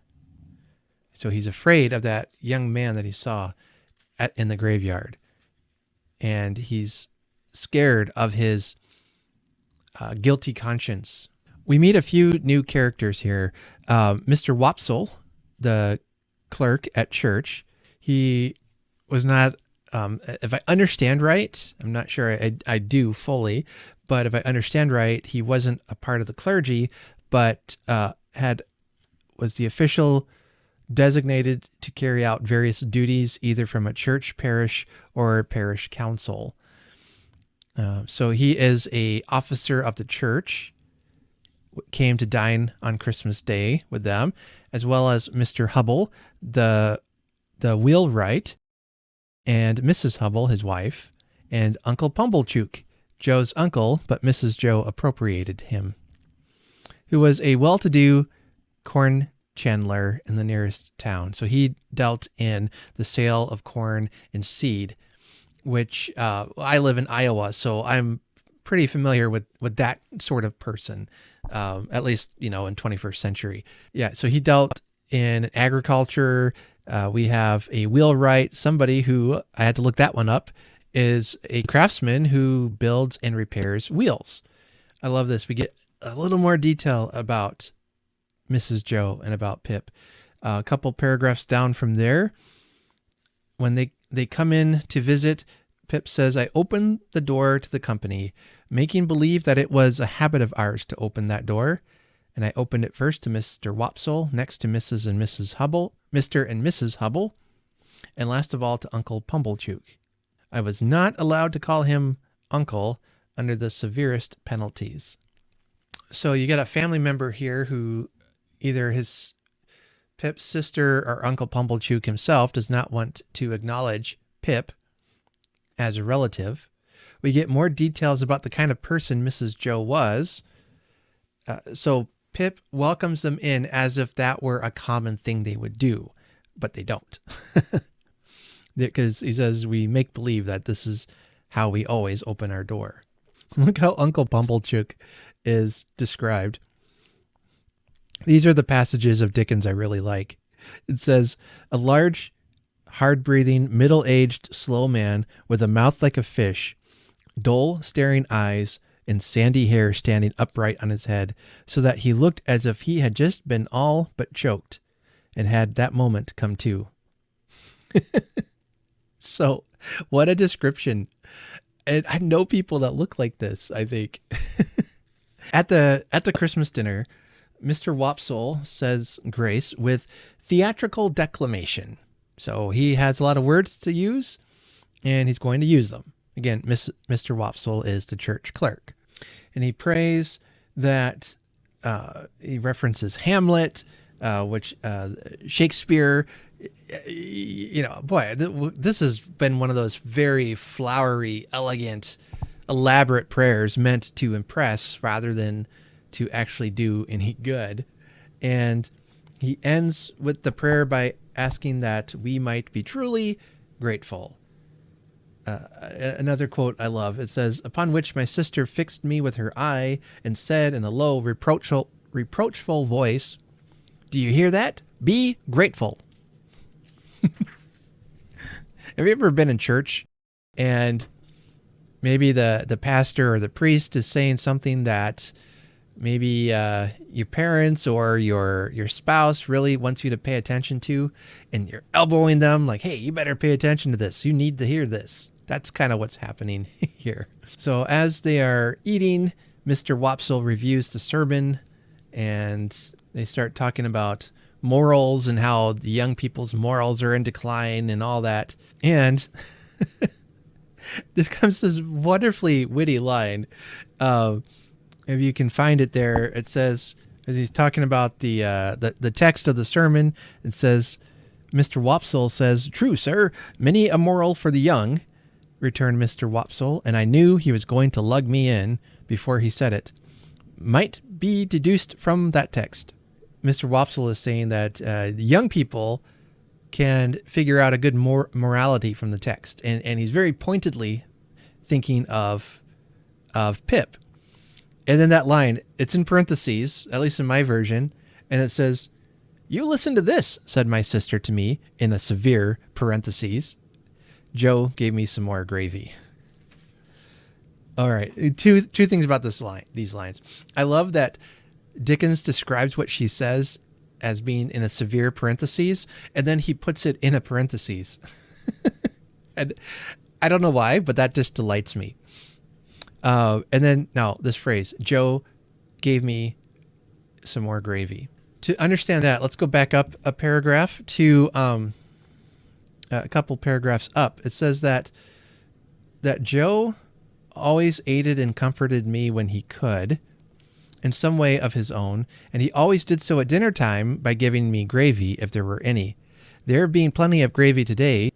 So he's afraid of that young man that he saw in the graveyard. And he's scared of his guilty conscience. We meet a few new characters here. Mr. Wopsle, the clerk at church, he was not, if I understand right, I'm not sure I do fully, but if I understand right, he wasn't a part of the clergy, but was the official designated to carry out various duties, either from a church, parish, or parish council. So he is a officer of the church, came to dine on Christmas Day with them, as well as Mr. Hubble, the wheelwright, and Mrs. Hubble, his wife, and Uncle Pumblechook, Joe's uncle, but Mrs. Joe appropriated him, who was a well-to-do corn chandler in the nearest town. So he dealt in the sale of corn and seed, which I live in Iowa, so I'm pretty familiar with that sort of person, at least, in 21st century. Yeah, so he dealt in agriculture. We have a wheelwright, somebody who, I had to look that one up, is a craftsman who builds and repairs wheels. I love this. We get a little more detail about Mrs. Joe and about Pip. A couple paragraphs down from there, when they come in to visit, Pip says, I opened the door to the company, making believe that it was a habit of ours to open that door. And I opened it first to Mr. Wopsle, next to Mrs. and Mrs. Hubble, Mr. and Mrs. Hubble, and last of all to Uncle Pumblechook. I was not allowed to call him Uncle under the severest penalties. So you got a family member here who either Pip's sister or Uncle Pumblechook himself does not want to acknowledge Pip as a relative. We get more details about the kind of person Mrs. Joe was. So Pip welcomes them in as if that were a common thing they would do, but they don't. Because he says, we make believe that this is how we always open our door. Look how Uncle Pumblechook is described. These are the passages of Dickens I really like. It says, a large, hard-breathing, middle-aged, slow man with a mouth like a fish, dull, staring eyes, and sandy hair standing upright on his head, so that he looked as if he had just been all but choked, and had that moment come to. So, what a description. And I know people that look like this, I think. At the Christmas dinner, Mr. Wopsle says grace with theatrical declamation. So he has a lot of words to use, and he's going to use them. Again, Mr. Wopsle is the church clerk. And he prays that he references Hamlet, which Shakespeare, boy, this has been one of those very flowery, elegant, elaborate prayers meant to impress rather than to actually do any good. And he ends with the prayer by asking that we might be truly grateful. Another quote I love, it says, upon which my sister fixed me with her eye and said in a low, reproachful voice, do you hear that? Be grateful. Have you ever been in church and maybe the pastor or the priest is saying something that maybe your parents or your spouse really wants you to pay attention to, and you're elbowing them like, hey, you better pay attention to this. You need to hear this. That's kind of what's happening here. So as they are eating, Mr. Wopsle reviews the sermon, and they start talking about morals and how the young people's morals are in decline and all that. And this comes this wonderfully witty line. If you can find it there, it says, As he's talking about the text of the sermon, it says, Mr. Wopsle says, "True, sir, many a moral for the young," returned Mr. Wopsle, and I knew he was going to lug me in before he said it. "Might be deduced from that text." Mr. Wopsle is saying that young people can figure out a good morality from the text. And he's very pointedly thinking of Pip. And then that line, it's in parentheses, at least in my version, and it says, "You listen to this," said my sister to me, in a severe parentheses. Joe gave me some more gravy. All right, two things about these lines. I love that Dickens describes what she says as being in a severe parentheses, and then he puts it in a parentheses. And I don't know why, but that just delights me. And then now this phrase, Joe gave me some more gravy. To understand that, let's go back up a paragraph to a couple paragraphs up. It says that Joe always aided and comforted me when he could, in some way of his own, and he always did so at dinner time by giving me gravy if there were any. There being plenty of gravy today,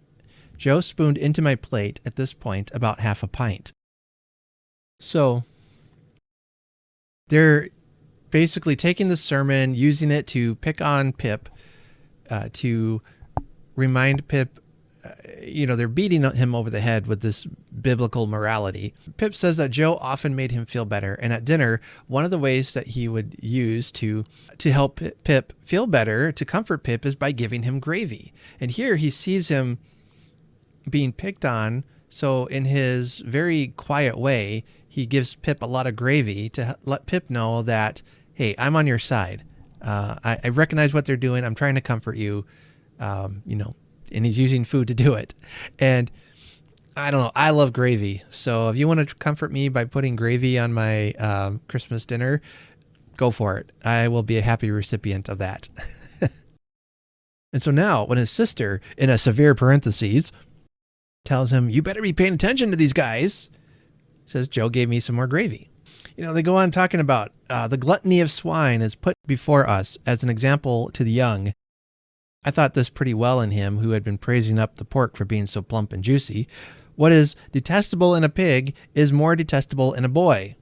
Joe spooned into my plate at this point about half a pint. So they're basically taking the sermon, using it to pick on Pip, to remind Pip, they're beating him over the head with this biblical morality. Pip says that Joe often made him feel better. And at dinner, one of the ways that he would use to help Pip feel better, to comfort Pip, is by giving him gravy. And here he sees him being picked on. So in his very quiet way, he gives Pip a lot of gravy to let Pip know that, hey, I'm on your side. I recognize what they're doing. I'm trying to comfort you, and he's using food to do it. And I don't know, I love gravy. So if you want to comfort me by putting gravy on my Christmas dinner, go for it. I will be a happy recipient of that. And so now when his sister, in a severe parentheses, tells him, "You better be paying attention to these guys," says, "Joe gave me some more gravy." They go on talking about the gluttony of swine is put before us as an example to the young. I thought this pretty well in him, who had been praising up the pork for being so plump and juicy. What is detestable in a pig is more detestable in a boy.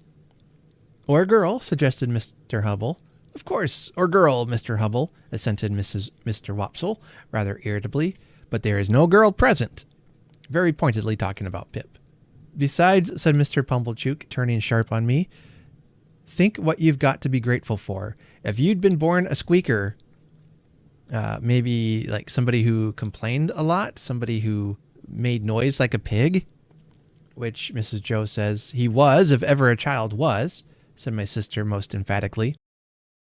Or a girl, suggested Mr. Hubble. Of course, or girl, Mr. Hubble, assented Mr. Wopsle, rather irritably, but there is no girl present. Very pointedly talking about Pip. Besides, said Mr. Pumblechook, turning sharp on me, think what you've got to be grateful for. If you'd been born a squeaker, maybe like somebody who complained a lot, somebody who made noise like a pig, which Mrs. Joe says he was, if ever a child was, said my sister most emphatically.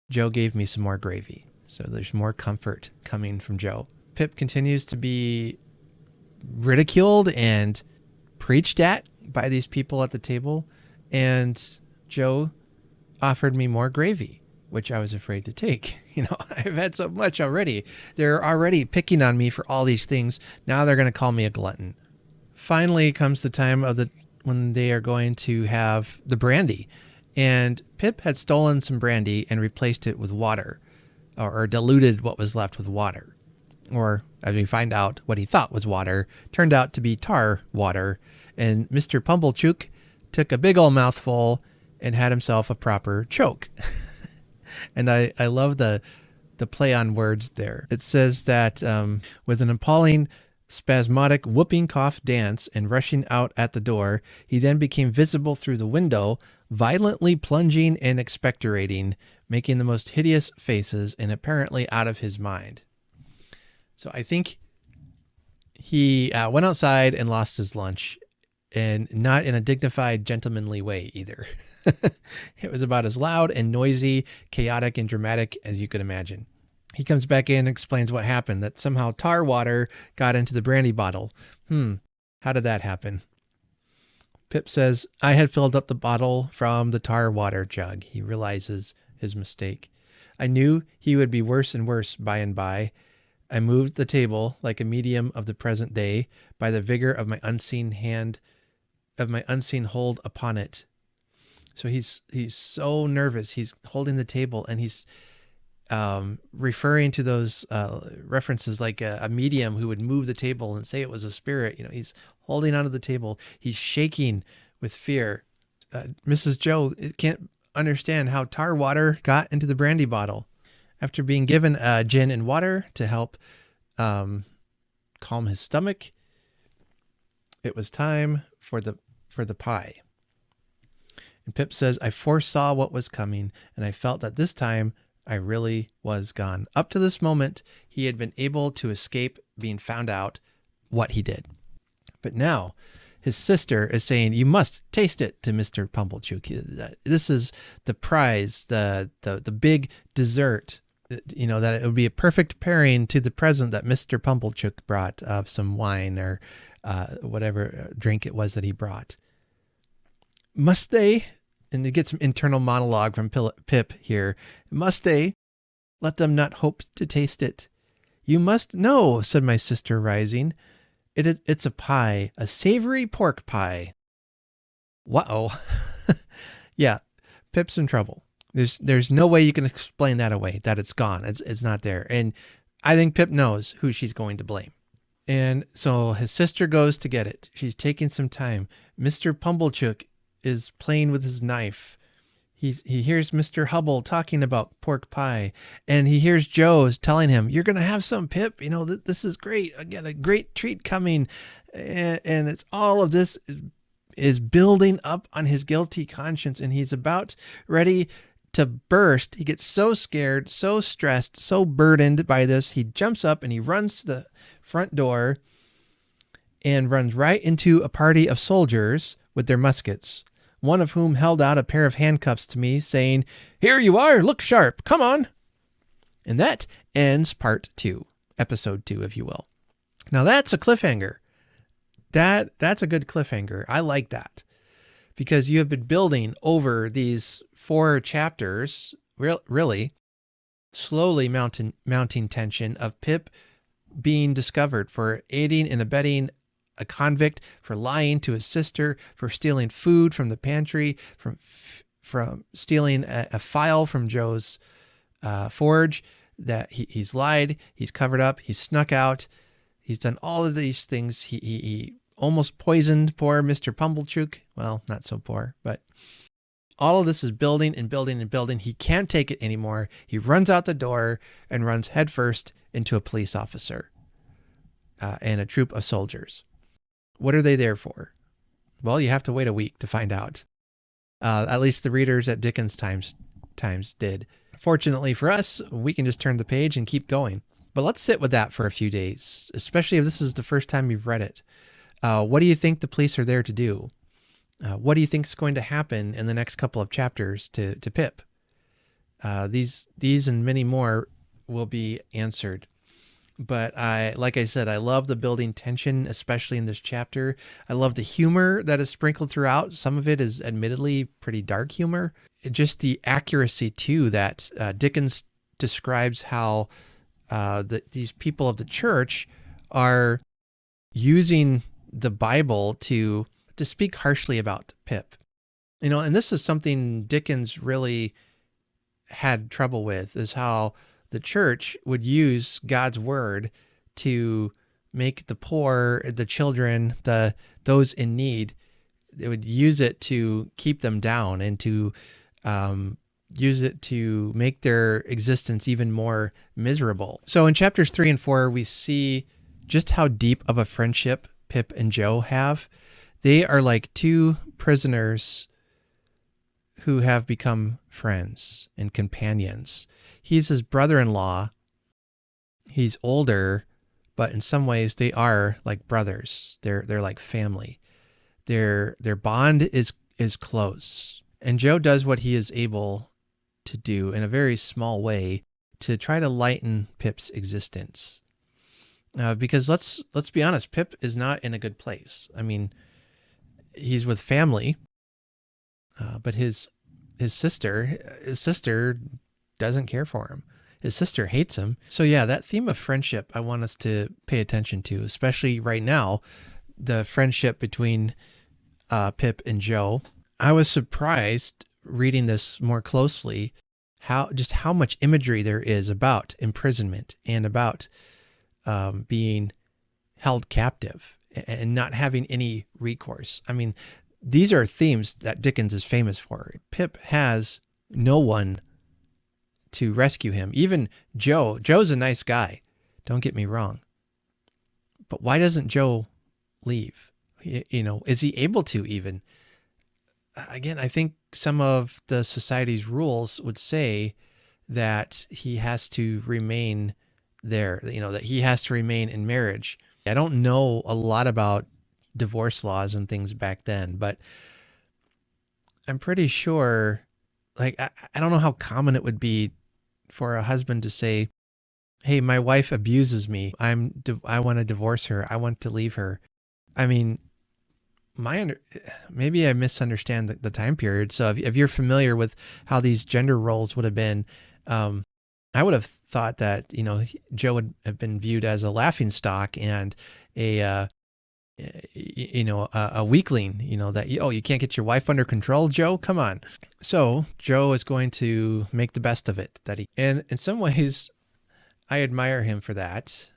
Joe gave me some more gravy. So there's more comfort coming from Joe. Pip continues to be ridiculed and preached at by these people at the table, and Joe offered me more gravy, which I was afraid to take. I've had so much already. They're already picking on me for all these things. Now they're going to call me a glutton. Finally comes the time when they are going to have the brandy, and Pip had stolen some brandy and replaced it with water, or diluted what was left with water. Or, as we find out, what he thought was water turned out to be tar water, and Mr. Pumblechook took a big old mouthful and had himself a proper choke. And I love the play on words there. It says that with an appalling, spasmodic whooping cough dance and rushing out at the door, he then became visible through the window, violently plunging and expectorating, making the most hideous faces and apparently out of his mind. So I think he went outside and lost his lunch, and not in a dignified, gentlemanly way either. It was about as loud and noisy, chaotic and dramatic as you could imagine. He comes back in and explains what happened, that somehow tar water got into the brandy bottle. How did that happen? Pip says, I had filled up the bottle from the tar water jug. He realizes his mistake. I knew he would be worse and worse by and by. I moved the table like a medium of the present day by the vigor of my unseen hold upon it. So he's so nervous. He's holding the table, and he's referring to those references like a medium who would move the table and say it was a spirit. He's holding onto the table. He's shaking with fear. Mrs. Joe can't understand how tar water got into the brandy bottle. After being given gin and water to help calm his stomach, it was time for the pie. And Pip says, I foresaw what was coming, and I felt that this time I really was gone. Up to this moment, he had been able to escape being found out what he did. But now his sister is saying, you must taste it, to Mr. Pumblechook. This is the prize, the big dessert, that it would be a perfect pairing to the present that Mr. Pumblechook brought of some wine or whatever drink it was that he brought. Must they? And you get some internal monologue from Pip here. Must they? Let them not hope to taste it. You must know, said my sister, rising. It's a pie, a savory pork pie. Whoa. Yeah, Pip's in trouble. There's no way you can explain that away, that it's gone. It's not there. And I think Pip knows who she's going to blame. And so his sister goes to get it. She's taking some time. Mr. Pumblechook is playing with his knife. He hears Mr. Hubble talking about pork pie, and he hears Joe telling him, you're going to have some, Pip. This is great. Again, a great treat coming. And it's all of this is building up on his guilty conscience, and he's about ready to burst. He gets so scared, so stressed, so burdened by this. He jumps up and he runs to the front door and runs right into a party of soldiers with their muskets, one of whom held out a pair of handcuffs to me, saying, here you are, look sharp, come on. And that ends part 2, episode 2, if you will. Now that's a cliffhanger. That's a good cliffhanger. I like that, because you have been building over these 4 chapters, really slowly mounting tension of Pip being discovered for aiding and abetting a convict, for lying to his sister, for stealing food from the pantry, from stealing a file from Joe's forge, that he's lied, he's covered up, he's snuck out, he's done all of these things. He almost poisoned poor Mr. Pumblechook. Well, not so poor, but all of this is building and building and building. He can't take it anymore. He runs out the door and runs headfirst into a police officer and a troop of soldiers. What are they there for? Well, you have to wait a week to find out. At least the readers at Dickens Times did. Fortunately for us, we can just turn the page and keep going. But let's sit with that for a few days, especially if this is the first time you've read it. What do you think the police are there to do? What do you think is going to happen in the next couple of chapters to Pip? These and many more will be answered. But like I said, I love the building tension, especially in this chapter. I love the humor that is sprinkled throughout. Some of it is admittedly pretty dark humor. Just the accuracy, too, that Dickens describes how these people of the church are using the Bible to speak harshly about Pip. And this is something Dickens really had trouble with, is how the church would use God's word to make the poor, the children, those in need. They would use it to keep them down and to use it to make their existence even more miserable. So in chapters 3 and 4, we see just how deep of a friendship Pip and Joe have. They are like 2 prisoners who have become friends and companions. He's his brother-in-law. He's older, but in some ways they are like brothers. They're like family. Their bond is close. And Joe does what he is able to do in a very small way to try to lighten Pip's existence. Because let's be honest, Pip is not in a good place. I mean, he's with family, but his sister doesn't care for him. His sister hates him. So yeah, that theme of friendship I want us to pay attention to, especially right now, the friendship between Pip and Joe. I was surprised reading this more closely how much imagery there is about imprisonment and about being held captive and not having any recourse. I mean, these are themes that Dickens is famous for. Pip has no one to rescue him. Even Joe. Joe's a nice guy. Don't get me wrong. But why doesn't Joe leave? Is he able to even? Again, I think some of the society's rules would say that he has to remain there, that he has to remain in marriage. I don't know a lot about divorce laws and things back then, but I'm pretty sure, like, I don't know how common it would be for a husband to say, hey, my wife abuses me. I want to divorce her. I want to leave her. I mean, maybe I misunderstand the time period. So if you're familiar with how these gender roles would have been, I would have thought that, Joe would have been viewed as a laughingstock and a weakling, that, you can't get your wife under control, Joe, come on. So Joe is going to make the best of it, and in some ways I admire him for that,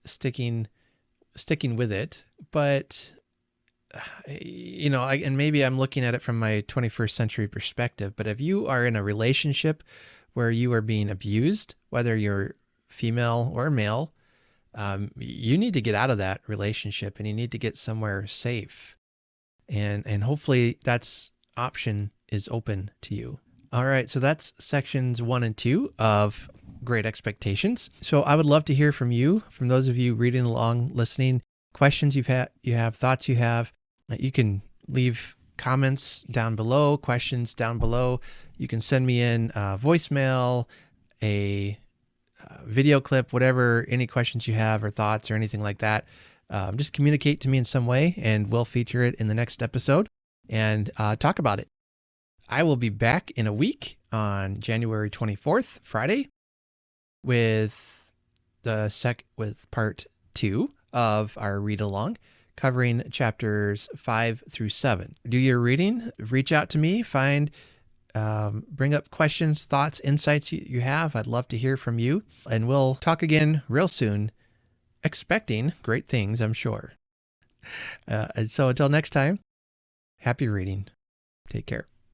sticking with it. But, and maybe I'm looking at it from my 21st century perspective, but if you are in a relationship where you are being abused, whether you're female or male, you need to get out of that relationship and you need to get somewhere safe. And hopefully that's option is open to you. All right. So that's sections 1 and 2 of Great Expectations. So I would love to hear from you, from those of you reading along, listening, questions you have, thoughts you have. You can leave comments down below, questions down below. You can send me in a voicemail, a video clip, whatever, any questions you have or thoughts or anything like that. Just communicate to me in some way and we'll feature it in the next episode and talk about it. I will be back in a week on January 24th, Friday, with part 2 of our read along, covering chapters 5 through 7. Do your reading, reach out to me, bring up questions, thoughts, insights you have. I'd love to hear from you, and we'll talk again real soon, expecting great things, I'm sure. And so until next time, happy reading. Take care.